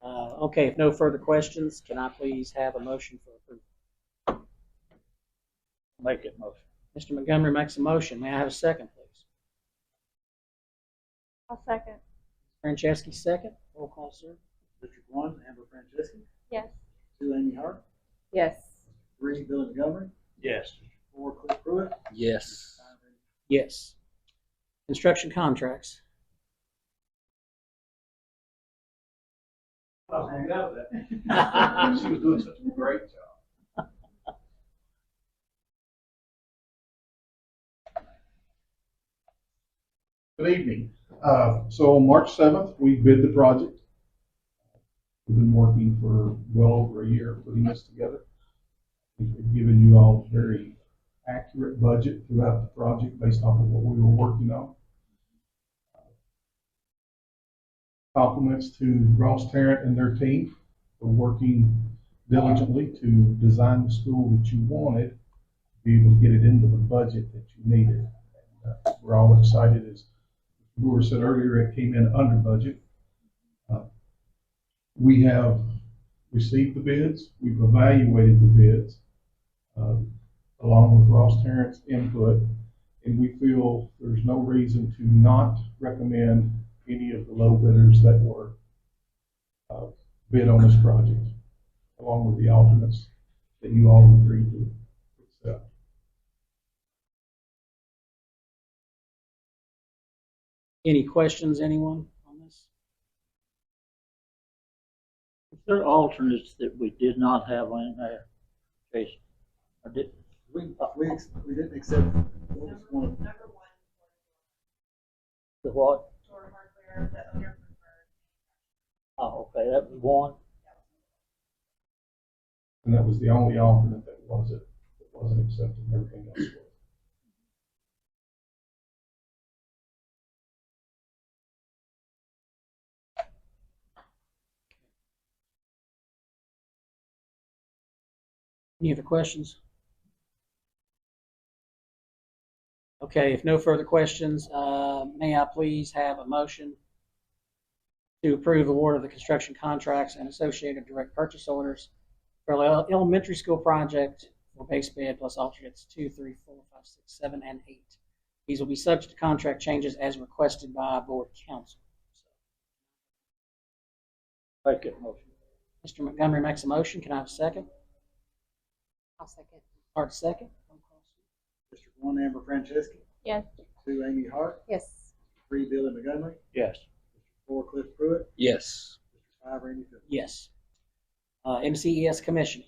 Okay, if no further questions, can I please have a motion for approval? Make it motion. Mr. Montgomery makes a motion. May I have a second, please? I'll second. Franceschi, second. Roll call, sir. District 1, Amber Franceschi. Yes. 2, Amy Hart. Yes. 3, Billy Montgomery. Yes. 4, Cliff Pruitt. Yes. 5, Randy. Yes. Construction contracts. I was hanging out with that. She was doing such a great job. Good evening. So on March 7th, we bid the project. We've been working for well over a year putting this together. We've given you all a very accurate budget throughout the project based off of what we were working on. Compliments to Ross Tarrant and their team for working diligently to design the school that you wanted, to be able to get it into the budget that you needed. And, we're all excited. As Brewer said earlier, it came in under budget. We have received the bids. We've evaluated the bids along with Ross Tarrant's input, and we feel there's no reason to not recommend any of the low bidders that were bid on this project, along with the alternates that you all agreed to accept. Any questions, anyone on this? Is there alternates that we did not have in there, Jason? Or did? We didn't accept what was one of them. The what? Door hardware, the owner preferred. Oh, okay, that was one. And that was the only alternate that wasn't accepted. Everything else was. Any other questions? Okay, if no further questions, may I please have a motion to approve award of the construction contracts and associated direct purchase orders for the elementary school project for base bid plus alternates 2, 3, 4, 5, 6, 7, and 8. These will be subject to contract changes as requested by board council. Make it motion. Mr. Montgomery makes a motion. Can I have a second? I'll second. Hart, second. District 1, Amber Franceschi. Yes. 2, Amy Hart. Yes. 3, Billy Montgomery. Yes. 4, Cliff Pruitt. Yes. 5, Randy Phillips. Yes. MCES Commission.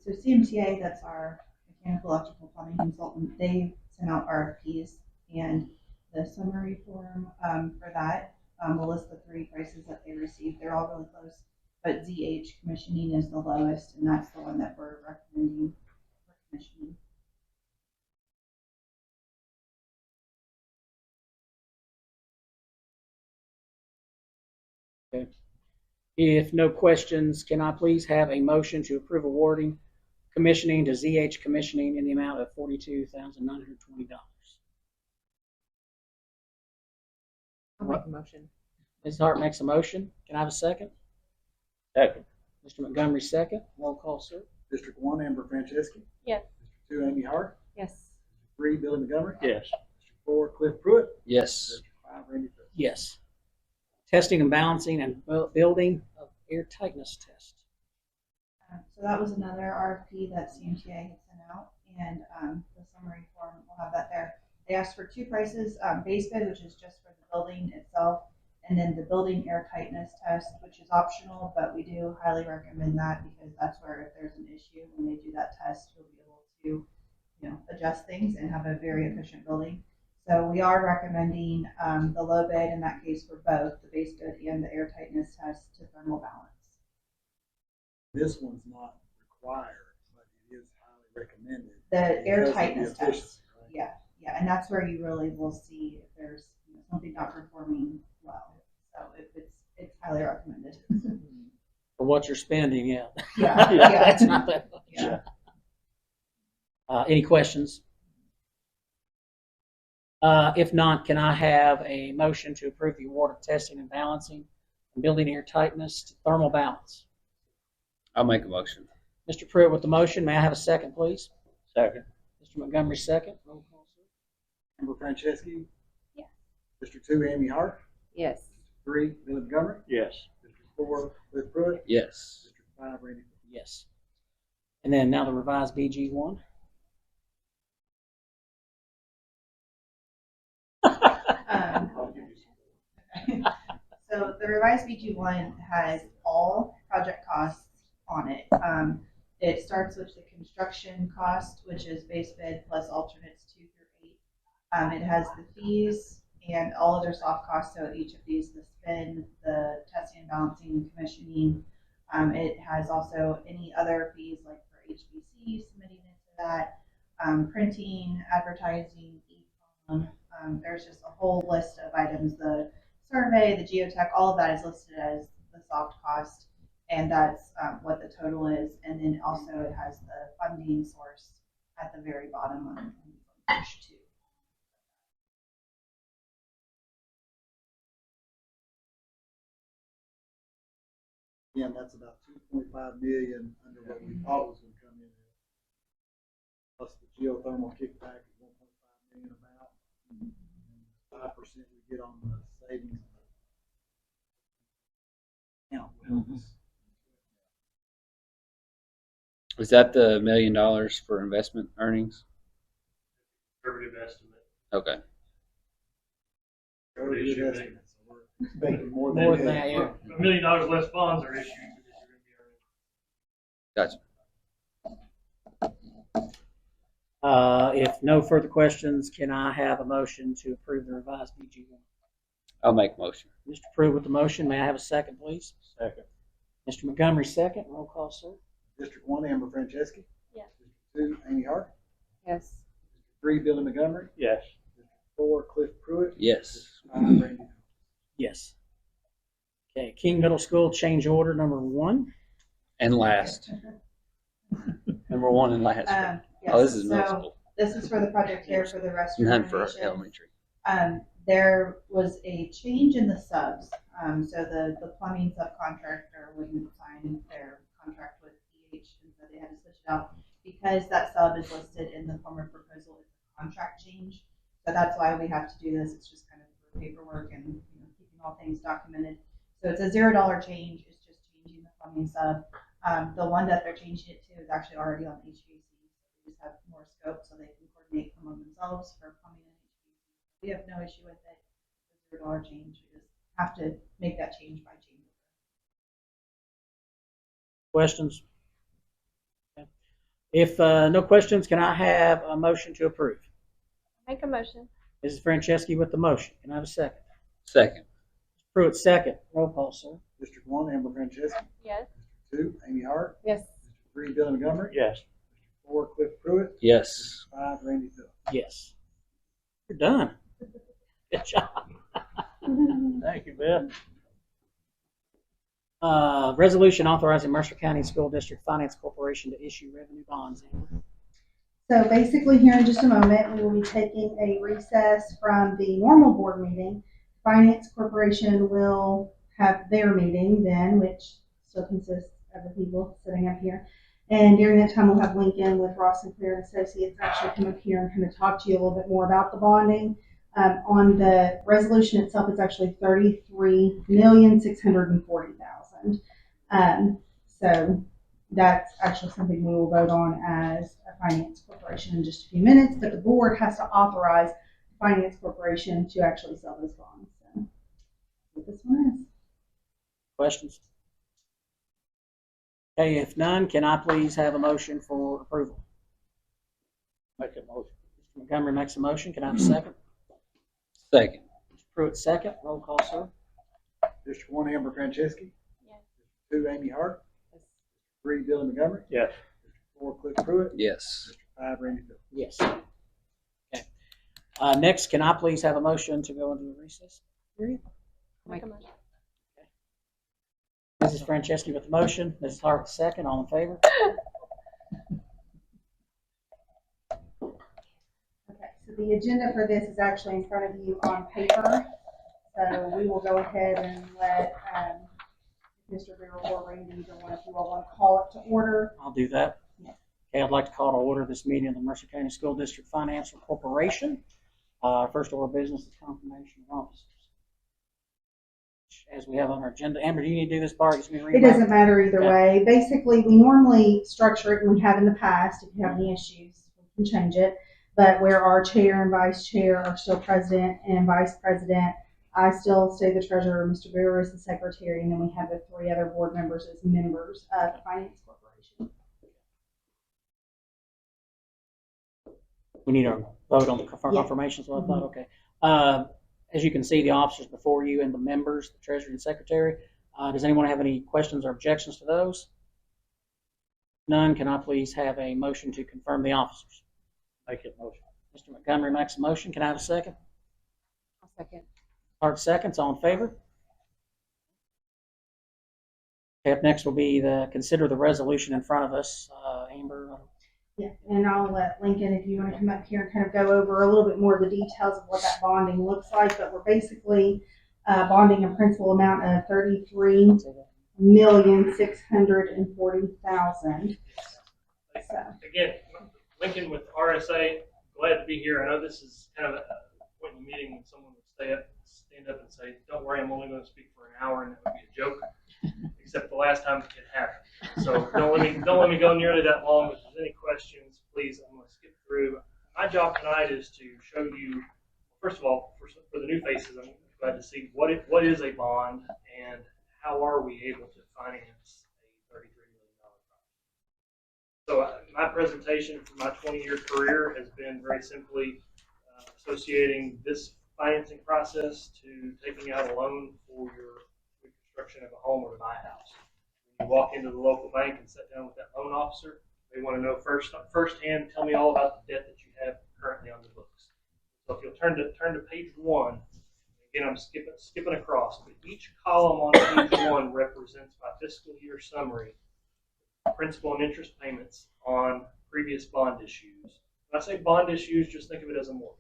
So CMTA, that's our mechanical electrical plumbing consultant, they sent out RFPs, and the summary form for that will list the 3 prices that they received. They're all really close, but ZH commissioning is the lowest, and that's the one that we're recommending for commissioning. If no questions, can I please have a motion to approve awarding commissioning to ZH Commissioning in the amount of $42,920? I'll make a motion. Ms. Hart makes a motion. Can I have a second? Second. Mr. Montgomery, second. Roll call, sir. District 1, Amber Franceschi. Yes. District 2, Amy Hart. Yes. 3, Billy Montgomery. Yes. District 4, Cliff Pruitt. Yes. District 5, Randy Phillips. Yes. Testing and balancing and building of air tightness test. So that was another RFP that CMTA had sent out, and the summary form, we'll have that there. They asked for two prices, base bid, which is just for the building itself, and then the building air tightness test, which is optional, but we do highly recommend that because that's where if there's an issue, when they do that test, you'll be able to, adjust things and have a very efficient building. So we are recommending the low bid in that case for both the base bid and the air tightness test to thermal balance. This one's not required, but it is highly recommended. The air because of the tightness efficiency, test, right? yeah, and that's where you really will see if there's something not performing well. So it's highly recommended. For what you're spending, yeah. Yeah, That's not that much. Yeah. Any questions? If not, can I have a motion to approve the award of testing and balancing and building air tightness to thermal balance? I'll make a motion. Mr. Pruitt with the motion. May I have a second, please? Second. Mr. Montgomery, second. Roll call, sir. Amber Franceschi. Yes. District 2, Amy Hart. Yes. 3, Billy Montgomery. Yes. District 4, Cliff Pruitt. Yes. District 5, Randy Phillips. Yes. And then now the revised BG1. So the revised BG1 has all project costs on it. It starts with the construction cost, which is base bid plus alternates 2 through 8. It has the fees and all other soft costs. So each of these, the spin, the testing and balancing and commissioning. It has also any other fees like for HBC submitting into that, printing, advertising, e-com. There's just a whole list of items. The survey, the geotech, all of that is listed as the soft cost, and that's what the total is. And then also it has the funding source at the very bottom on page 2. Again, that's about 2.5 million under what we thought was going to come in. Plus the geothermal kickback is 1.5 million about. And 5% we get on the savings account. Is that the $1 million for investment earnings? Conservative estimate. Okay. Very good estimate. So we're expecting more More than than that. that, yeah. $1 million less bonds are issued. Gotcha. If no further questions, can I have a motion to approve the revised BG1? I'll make a motion. Mr. Pruitt with the motion. May I have a second, please? Second. Mr. Montgomery, second. Roll call, sir. District 1, Amber Franceschi. Yes. District 2, Amy Hart. Yes. District 3, Billy Montgomery. Yes. District 4, Cliff Pruitt. Yes. District 5, Randy Phillips. Yes. Okay, King Middle School change order number 1. And last. Number 1 and last. Yes. Oh, this is middle So school. this is for the project here for the restroom None for renovations. elementary. There was a change in the subs. So the plumbing subcontractor wouldn't sign their contract with EH, and so they had to switch it out. Because that sub is listed in the former proposal, it's a contract change. So that's why we have to do this. It's just kind of for paperwork and keeping all things documented. So it's a $0 change. It's just changing the plumbing sub. The one that they're changing it to is actually already on HVAC. They just have more scope so they can coordinate among themselves for plumbing and HVAC. We have no issue with it. It's a $0 change. We just have to make that change by change. Questions? Okay. If no questions, can I have a motion to approve? Make a motion. Mrs. Franceschi with the motion. Can I have a second? Second. Pruitt, second. Roll call, sir. District 1, Amber Franceschi. Yes. District 2, Amy Hart. Yes. District 3, Billy Montgomery. Yes. District 4, Cliff Pruitt. Yes. District 5, Randy Phillips. Yes. You're done. Good job. Thank you, Beth. Resolution authorizing Mercer County School District Finance Corporation to issue revenue bonds. So basically, here in just a moment, we will be taking a recess from the normal board meeting. Finance Corporation will have their meeting then, which still consists of the people sitting up here. And during that time, we'll have Lincoln with Ross and Claire and Associates actually come up here and kind of talk to you a little bit more about the bonding. On the resolution itself, it's actually $33,640,000. So that's actually something we will vote on as a finance corporation in just a few minutes, but the board has to authorize the finance corporation to actually sell those bonds. So that's what this one is. Questions? Okay, if none, can I please have a motion for approval? Make a motion. Mr. Montgomery makes a motion. Can I have a second? Second. Mr. Pruitt, second. Roll call, sir. District 1, Amber Franceschi. Yes. District 2, Amy Hart. 3, Billy Montgomery. Yes. District 4, Cliff Pruitt. Yes. District 5, Randy Phillips. Yes. Okay. Next, can I please have a motion to go into a recess period? Make a motion. Mrs. Franceschi with the motion, Mrs. Hart with the second. All in favor? Okay, so the agenda for this is actually in front of you on paper. So we will go ahead and let Mr. Barrel or Randy, either one if you all want to call it to order. I'll do that. Yeah. Okay, I'd like to call to order this meeting of the Mercer County School District Financial Corporation. First order of business is confirmation of officers. As we have on our agenda. Amber, do you need to do this part? It doesn't matter either way. Basically, we normally structure it, and we have in the past. If you have any issues, we can change it. But where our chair and vice chair are still president and vice president, I still stay the treasurer, Mr. Brewer is the secretary, and then we have the 3 other board members as members of the Finance Corporation. We need a vote on the confirmation, so I thought, okay. As you can see, the officers before you and the members, the treasurer and secretary. Does anyone have any questions or objections to those? None. Can I please have a motion to confirm the officers? Make a motion. Mr. Montgomery makes a motion. Can I have a second? I'll second. Hart seconds. All in favor? Okay, up next will be consider the resolution in front of us. Amber. Yeah, and I'll let Lincoln, if you want to come up here and kind of go over a little bit more of the details of what that bonding looks like. But we're basically bonding a principal amount of $33,640,000. So. Again, Lincoln with RSA, glad to be here. I know this is kind of a point in the meeting when someone would stand up and say, "Don't worry, I'm only going to speak for an hour," and that would be a joke. Except the last time it happened. So don't let me go nearly that long. If there's any questions, please, I'm going to skip through. My job tonight is to show you, first of all, for the new faces, I'm glad to see what is a bond and how are we able to finance a $33 million project. So my presentation for my 20-year career has been very simply associating this financing process to taking out a loan for your construction of a home or to buy a house. When you walk into the local bank and sit down with that loan officer, they want to know firsthand, tell me all about the debt that you have currently on the books. So if you'll turn to page 1, again I'm skipping across, but each column on page 1 represents my fiscal year summary, principal and interest payments on previous bond issues. When I say bond issues, just think of it as a mortgage.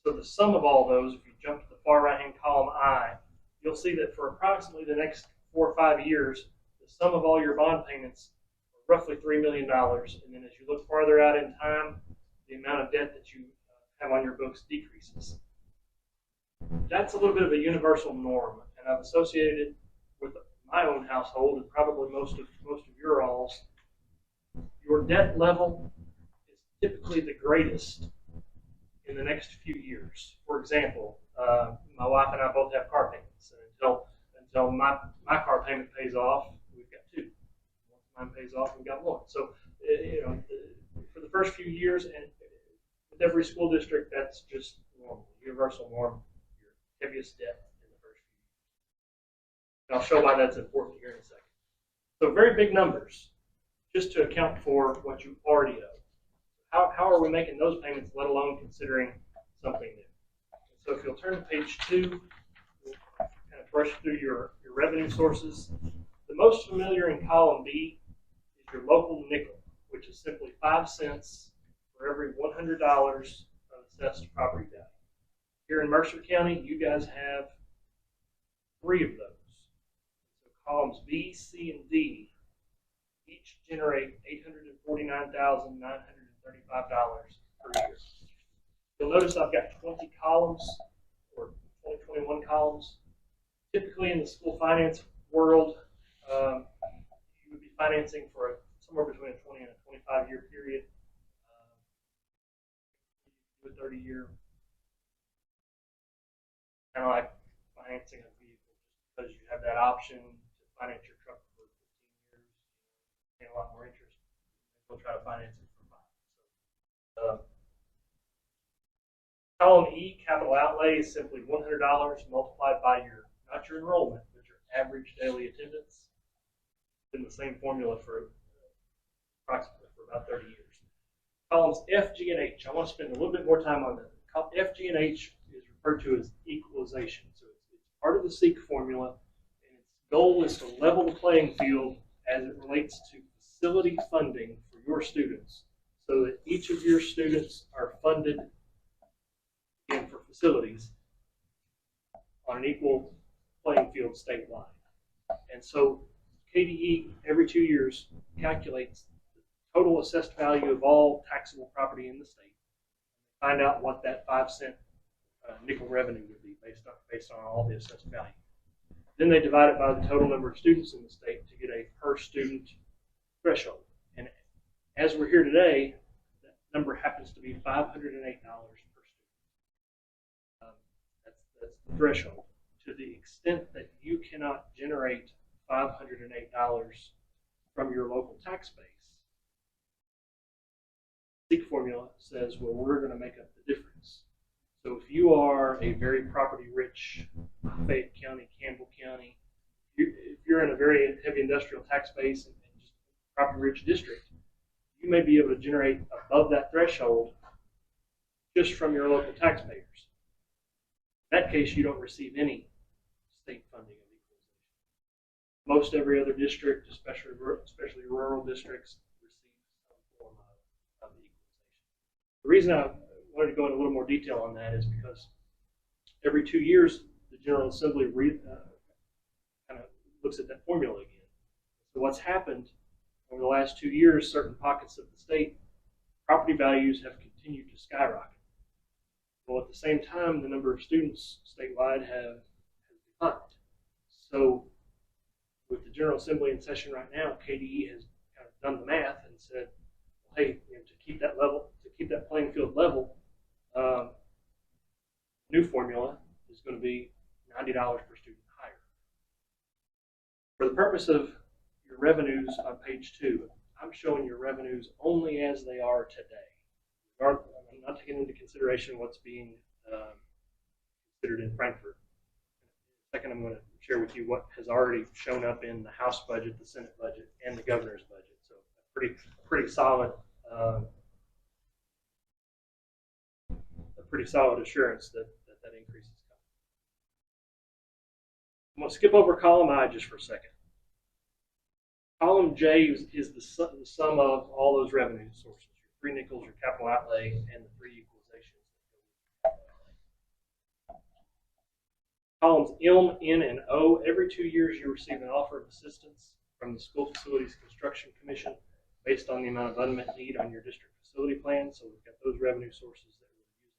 So the sum of all those, if you jump to the far right-hand column I, you'll see that for approximately the next 4 or 5 years, the sum of all your bond payments are roughly $3 million. And then as you look farther out in time, the amount of debt that you have on your books decreases. That's a little bit of a universal norm, and I've associated it with my own household and probably most of your all's. Your debt level is typically the greatest in the next few years. For example, my wife and I both have car payments, and until my car payment pays off, we've got 2. Once mine pays off, we've got 1. So, for the first few years, and with every school district, that's just normal, universal norm. Your heaviest debt in the first few years. And I'll show why that's important here in a second. So, very big numbers, just to account for what you already owe. How are we making those payments, let alone considering something new? So if you'll turn to page 2, we'll kind of brush through your revenue sources. The most familiar in column B is your local nickel, which is simply 5 cents for every $100 of assessed property value. Here in Mercer County, you guys have 3 of those. So columns B, C, and D each generate $849,935 per year. You'll notice I've got 20 columns, or 21 columns. Typically in the school finance world, you would be financing for somewhere between a 20 and a 25-year period. A 30-year, kind of like financing a vehicle, because you have that option to finance your truck for 15 years, pay a lot more interest. We'll try to finance it for 5. So, column E, capital outlay, is simply $100 multiplied by not your enrollment, but your average daily attendance. It's been the same formula for approximately about 30 years. Columns F, G, and H. I want to spend a little bit more time on that. F, G, and H is referred to as equalization. So it's part of the SEEK formula, and its goal is to level the playing field as it relates to facility funding for your students, so that each of your students are funded, again, for facilities on an equal playing field statewide. And so KDE every 2 years calculates the total assessed value of all taxable property in the state, find out what that 5 cent nickel revenue would be based on all the assessed value. Then they divide it by the total number of students in the state to get a per student threshold. And as we're here today, that number happens to be $508 per student. That's the threshold. To the extent that you cannot generate $508 from your local tax base, the SEEK formula says, well, we're going to make up the difference. So if you are a very property-rich Fayette County, Campbell County, if you're in a very heavy industrial tax base and just property-rich district, you may be able to generate above that threshold just from your local taxpayers. In that case, you don't receive any state funding of equalization. Most every other district, especially rural districts, receive some form of equalization. The reason I wanted to go into a little more detail on that is because every 2 years, the General Assembly kind of looks at that formula again. So what's happened over the last 2 years, certain pockets of the state, property values have continued to skyrocket. Well, at the same time, the number of students statewide has declined. So with the General Assembly in session right now, KDE has kind of done the math and said, well, hey, to keep that level, to keep that playing field level, new formula is going to be $90 per student higher. For the purpose of your revenues on page 2, I'm showing your revenues only as they are today. I'm not taking into consideration what's being considered in Frankfurt. Second, I'm going to share with you what has already shown up in the House budget, the Senate budget, and the governor's budget. So a pretty solid assurance that increase is coming. I'm going to skip over column I just for a second. Column J is the sum of all those revenue sources, your 3 nickels, your capital outlay, and the 3 equalizations. Columns M, N, and O, every 2 years you receive an offer of assistance from the School Facilities Construction Commission based on the amount of unmet need on your district facility plan. So we've got those revenue sources that we're using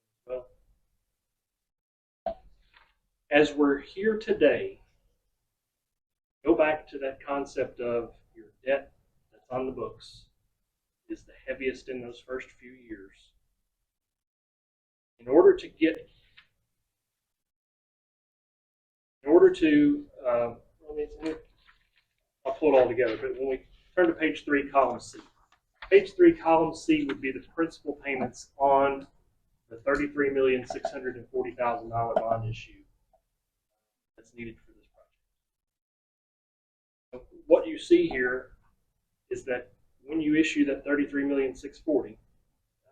as well. As we're here today, go back to that concept of your debt that's on the books is the heaviest in those first few years. I'll pull it all together, but when we turn to page 3, column C. Page 3, column C would be the principal payments on the $33,640,000 bond issue that's needed for this project. So what you see here is that when you issue that $33,640,000,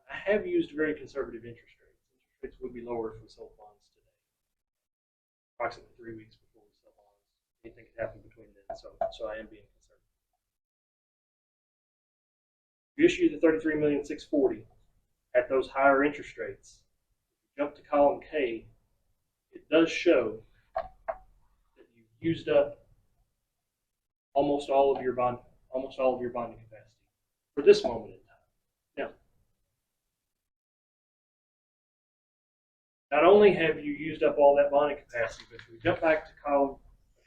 I have used very conservative interest rates. Interest rates would be lower if we sold bonds today, approximately 3 weeks before we sell anything could happen between then, so I am being concerned. You issue the $33,640,000 at those higher interest rates. Jump to column K, it does show that you've used up almost all of your bonding capacity for this moment in time. Now, not only have you used up all that bonding capacity, but if we jump back to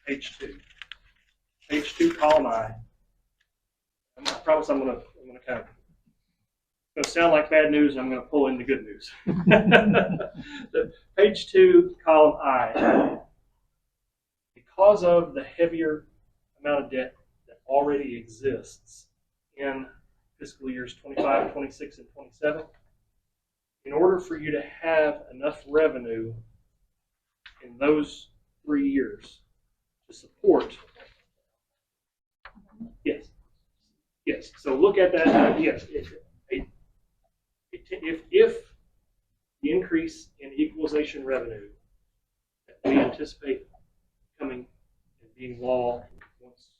page 2, column I promise I'm gonna kind of, it's going to sound like bad news, and I'm going to pull in the good news. The page 2, column I, because of the heavier amount of debt that already exists in fiscal years 25, 26, and 27, in order for you to have enough revenue in those 3 years to support, yes, so look at that, yes, if the increase in equalization revenue that we anticipate coming and being law once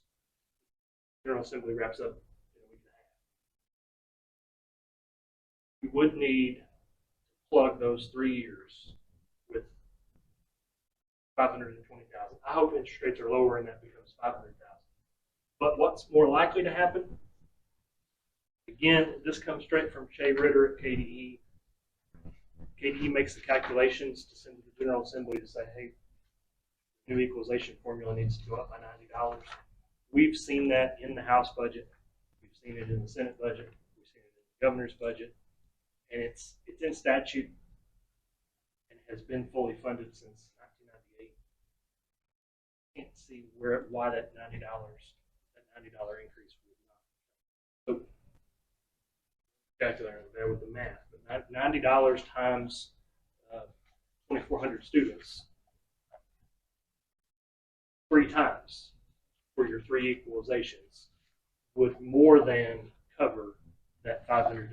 General Assembly wraps up in a week and a half, we would need to plug those 3 years with $520,000. I hope interest rates are lower and that becomes $500,000. But what's more likely to happen? Again, this comes straight from Shay Ritter at KDE. KDE makes the calculations to send to the General Assembly to say, hey, new equalization formula needs to go up by $90. We've seen that in the House budget. We've seen it in the Senate budget. We've seen it in the governor's budget. And it's in statute and has been fully funded since 1998. Can't see why that $90 increase would not. So, calculator there with the math, but $90 times 2,400 students 3 times for your 3 equalizations would more than cover that $520,000.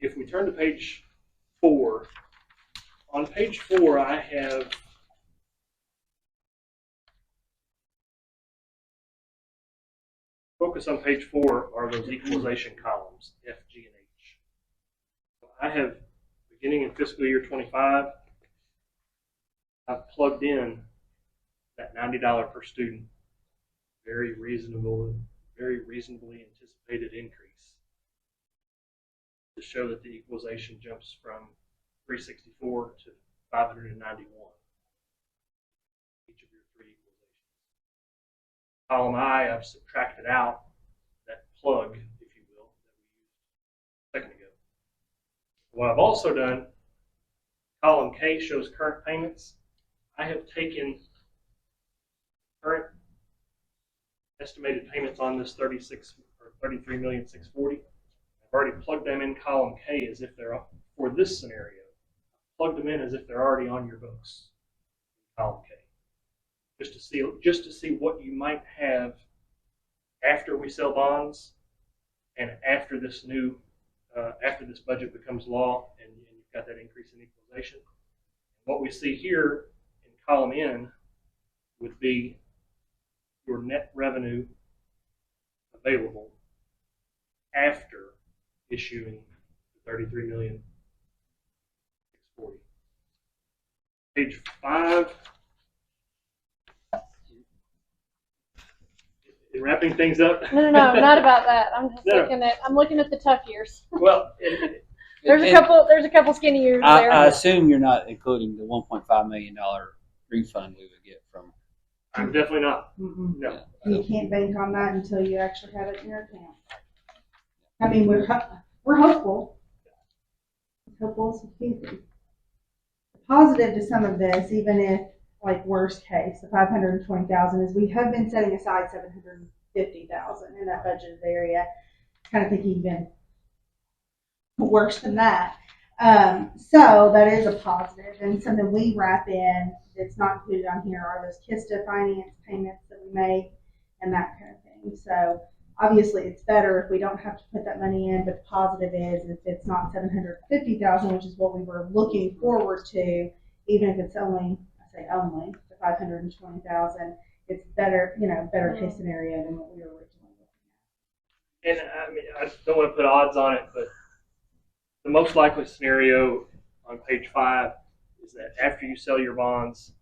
If we turn to page 4, on page 4 I have focus on page 4 are those equalization columns, F, G, and H. So I have, beginning in fiscal year 25, I've plugged in that $90 per student, very reasonably anticipated increase to show that the equalization jumps from 364 to 591. Each of your 3 equalizations. Column I, I've subtracted out that plug, if you will, that we used a second ago. What I've also done, column K shows current payments. I have taken current estimated payments on this $33,640,000. I've already plugged them in column K as if they're, for this scenario, plugged them in as if they're already on your books, column K. Just to see what you might have after we sell bonds and after this after this budget becomes law and you've got that increase in equalization. What we see here in column N would be your net revenue available after issuing the $33,640,000. Page 5. Wrapping things up. No, not about that. I'm just looking at the tough years. Well, there's a couple skinny years there. I assume you're not including the $1.5 million refund we would get from. I'm definitely not. Mm-mm. No. You can't bank on that until you actually have it in your account. I mean, we're hopeful. Hopeful is easy. Positive to some of this, even if, like, worst case, the 520,000 is we have been setting aside 750,000 in that budgeted area. Kind of think even worse than that. So that is a positive, and something we wrap in that's not included on here are those KISTA finance payments that we make and that kind of thing. So obviously it's better if we don't have to put that money in, but the positive is if it's not 750,000, which is what we were looking forward to, even if it's only, I say only, the 520,000, it's better, better case scenario than what we were originally looking And I mean, I don't want to put odds on it, but the most likely scenario on page 5 is that after you sell your bonds,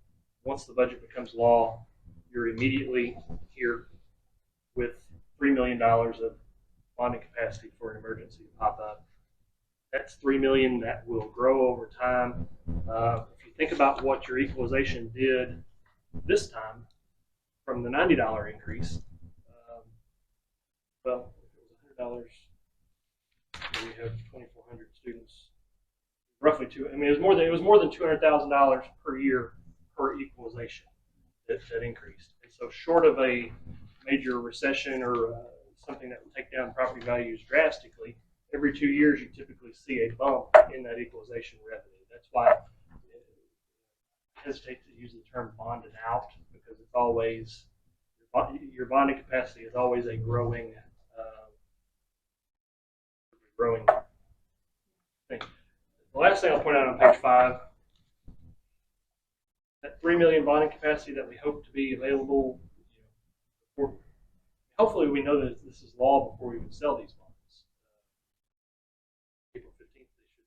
once the budget becomes law, you're immediately here with $3 million of bonding capacity for an emergency to pop up. That's $3 million that will grow over time. If you think about what your equalization did this time from the $90 increase, well, if it was $100, we have 2,400 students, roughly two. I mean, it was more than $200,000 per year per equalization that increased. And so, short of a major recession or something that would take down property values drastically, every 2 years you typically see a bump in that equalization revenue. That's why I hesitate to use the term bonded out, because it's always your bonding capacity is always a growing thing. The last thing I'll point out on page 5, that $3 million bonding capacity that we hope to be available, hopefully we know that this is law before we even sell these bonds. April 15th, they should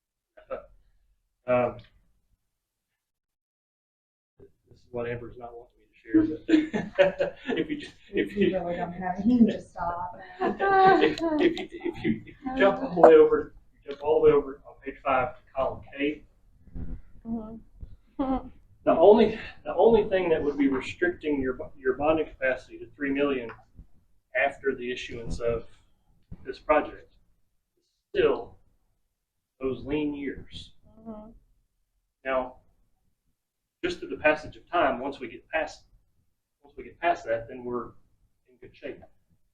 wrap up. This is what Amber's not wanting me to share, but if you really don't have it, he can just stop. if you jump all the way over, on page 5 to column K. The only thing that would be restricting your bonding capacity to $3 million after the issuance of this project is still those lean years. Now, just through the passage of time, once we get past that, then we're in good shape.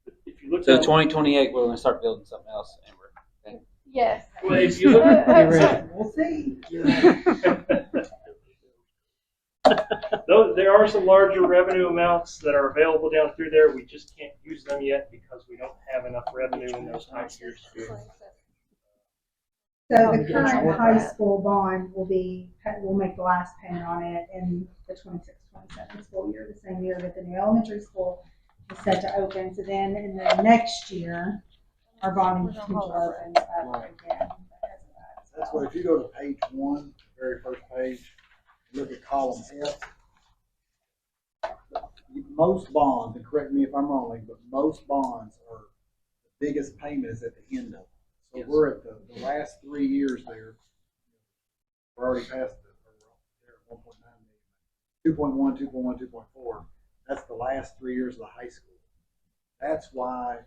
But if you look So down, 2028, we're going to start building something else, Amber. Okay. Yes. well, if you look, We'll see. there are some larger revenue amounts that are available down through there. We just can't use them yet because we don't have enough revenue in those time years to. So the current high school bond will make the last payment on it in the 26-27 school year, the same year that the new elementary school is set to open. So then in the next year, our bonding potential opens up again. That's why if you go to page 1, the very first page, look at column F. Most bonds, and correct me if I'm wrong, but most bonds are the biggest payment is at the end of it. So yes. We're at the last 3 years there. We're already past the 1.9 million, 2.1, 2.1, 2.4. That's the last 3 years of the high school. That's why,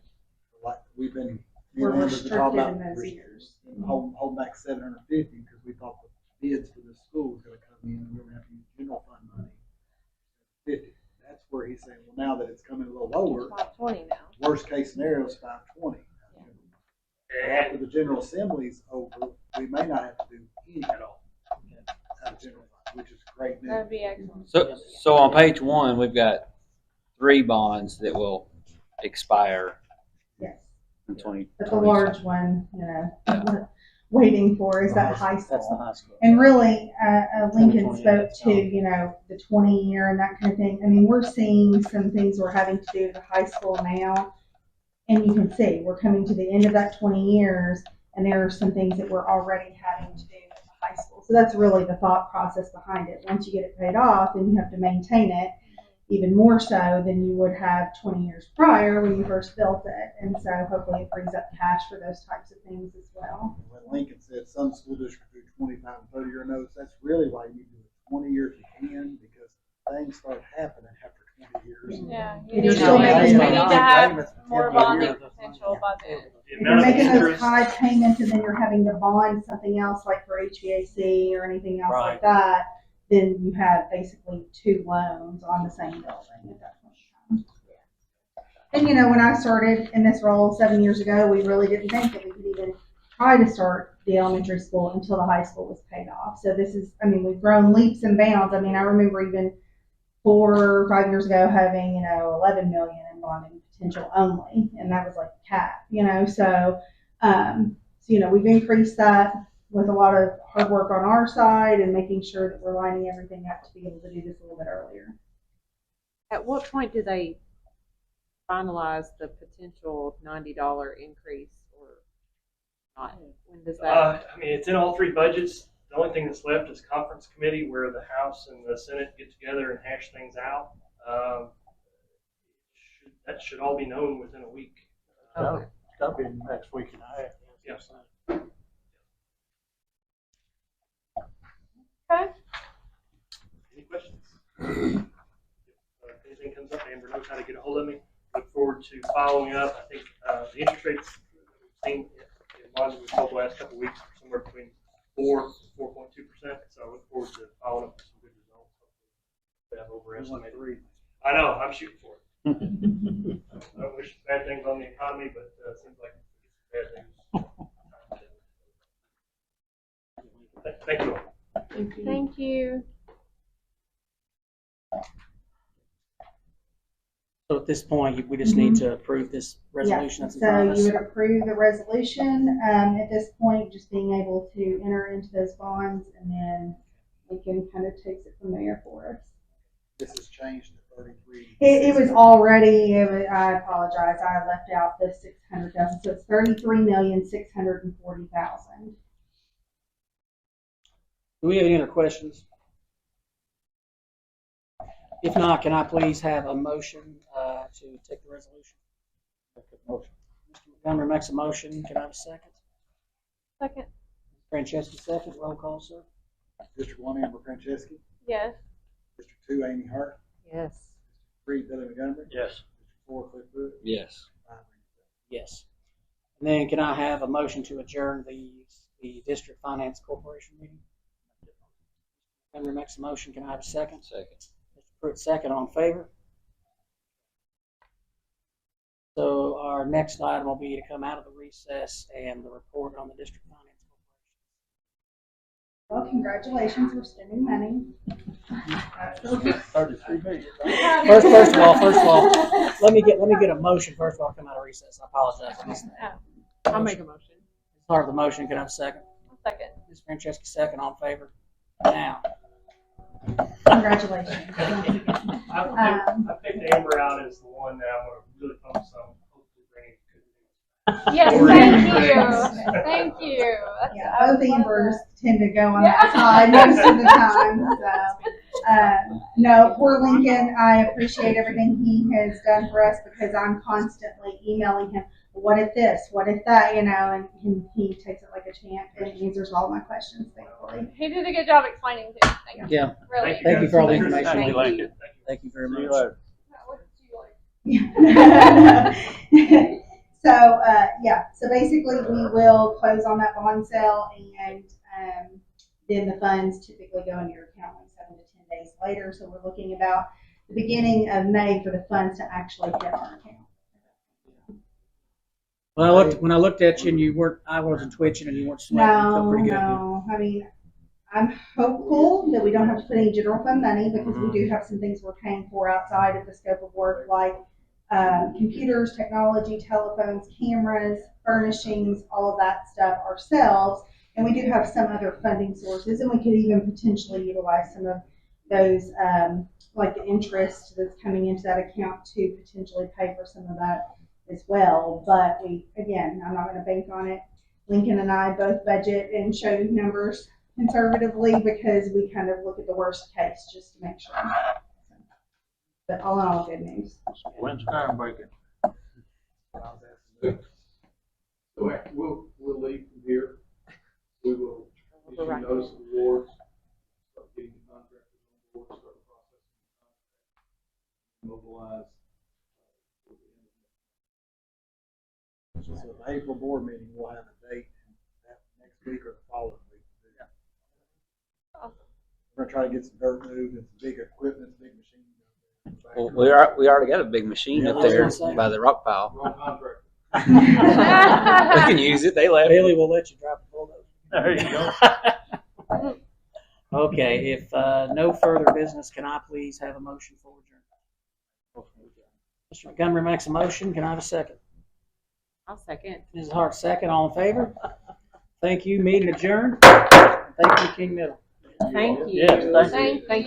like we've been restricted in those years. Hold back 750 because we thought the bids for this school was going to come in and we were going to have to use general fund money. 50. That's where he's saying, well, now that it's coming a little lower, 520 now. Worst case scenario is 520. Yeah. After the General Assembly's over, we may not have to do any at all out of general fund, which is great news. That'd be excellent. So on page 1, we've got 3 bonds that will expire. Yes. In 2020. But the large one, we're waiting for is that high school. That's the high school. And really, Lincoln spoke to, the 20-year and that kind of thing. I mean, we're seeing some things we're having to do at the high school now. And you can see we're coming to the end of that 20 years, and there are some things that we're already having to do at the high school. So that's really the thought process behind it. Once you get it paid off, then you have to maintain it even more so than you would have 20 years prior when you first built it. And so hopefully it brings up cash for those types of things as well. When Lincoln said some school districts do 25 and 30-year notes, that's really why you need to do it 20 years if you can, because things start happening after 20 years. Yeah, we need to have more bonding potential by then. If you're making those high payments and then you're having to bond something else like for HVAC or anything else like that, then you have basically 2 loans on the same building at that point in time. And when I started in this role 7 years ago, we really didn't think that we could even try to start the elementary school until the high school was paid off. So this is, we've grown leaps and bounds. I remember even 4 or 5 years ago having, 11 million in bonding potential only, and that was like a cap, So we've increased that with a lot of hard work on our side and making sure that we're lining everything up to be able to do this a little bit earlier. At what point do they finalize the potential $90 increase or not? When does that? I mean, it's in all three budgets. The only thing that's left is conference committee, where the House and the Senate get together and hash things out. That should all be known within a week. That'll be next week and a half. Yes. Okay. Any questions? If anything comes up, Amber knows how to get a hold of me. Look forward to following up. I think the interest rates we've seen in bonds we've sold the last couple of weeks are somewhere between 4 and 4.2%. So I look forward to following up with some good results. Hopefully, have overestimated. I know. I'm shooting for it. I don't wish bad things on the economy, but it seems like it's bad things. Thank you all. Thank you. So at this point, we just need to approve this resolution. Yeah. That's in front So of you us. would approve the resolution at this point, just being able to enter into those bonds, and then Lincoln kind of takes it from there for us. This has changed to 33. It was already, I apologize, I left out the 600,000, so it's 33,640,000. Do we have any other questions? If not, can I please have a motion to take the resolution? Motion. Mr. Montgomery makes a motion. Can I have a second? Second. Franceschi, second. Roll call, sir. District 1, Amber Franceschi. Yes. District 2, Amy Hart. Yes. 3, Billy Montgomery. Yes. District 4, Cliff Pruitt. Yes. 5, Yes. And then can I have a motion to adjourn the District Finance Corporation meeting? Montgomery makes a motion. Can I have a second? Second. Mr. Pruitt, second. All in favor? So our next item will be to come out of the recess and the report on the District Finance Corporation. Well, congratulations for spending money. 33 million. First of all, let me get a motion first of all. Come out of recess. I apologize. I missed that. I'll make a motion. Part of the motion. Can I have a second? Second. Ms. Franceschi, second. All in favor? Now. Congratulations. I picked Amber out as the one that I'm going to really focus on. Hopefully bringing good news. Yes, thank you. Thank you. Yeah, both Ambers tend to go on that side most of the time. So, no, poor Lincoln, I appreciate everything he has done for us because I'm constantly emailing him, what if this, what if that, you know, and he takes it like a champ and answers all my questions, thankfully. He did a good job explaining too. Thank you. Yeah. Really. Thank you for all the information. Thank you, Lincoln. Thank you very much. See you later. So, yeah, so basically we will close on that bond sale and then the funds typically go into your account like 7 to 10 days later. So we're looking about the beginning of May for the funds to actually hit our account. Well, when I looked at you and you weren't, I wasn't twitching and you weren't sweating. You felt pretty good. No, I mean, I'm hopeful that we don't have to put any general fund money because we do have some things we're paying for outside of the scope of work, like computers, technology, telephones, cameras, furnishings, all of that stuff ourselves. And we do have some other funding sources, and we could even potentially utilize some of those, like the interest that's coming into that account to potentially pay for some of that as well. But again, I'm not going to bank on it. Lincoln and I both budget and show numbers conservatively because we kind of look at the worst case just to make sure. But all in all, good news. When's groundbreaking? So we'll leave from here. We will issue notice of awards, start getting the contractors on board, start the process, mobilize. So the April board meeting, we'll have a date that next week or the following week. We're gonna try to get some dirt moved and some big equipment, big machines. Well, we already got a big machine up there by the rock pile. Wrong contractor. We can use it. They left. Bailey will let you drive the bulldozer. There you go. Okay, if no further business, can I please have a motion for adjournment? Mr. Montgomery makes a motion. Can I have a second? I'll second. Mrs. Hart, second. All in favor? Thank you. Meeting adjourned. Thank you, King Middle. Thank you. Yes, thank you. Thank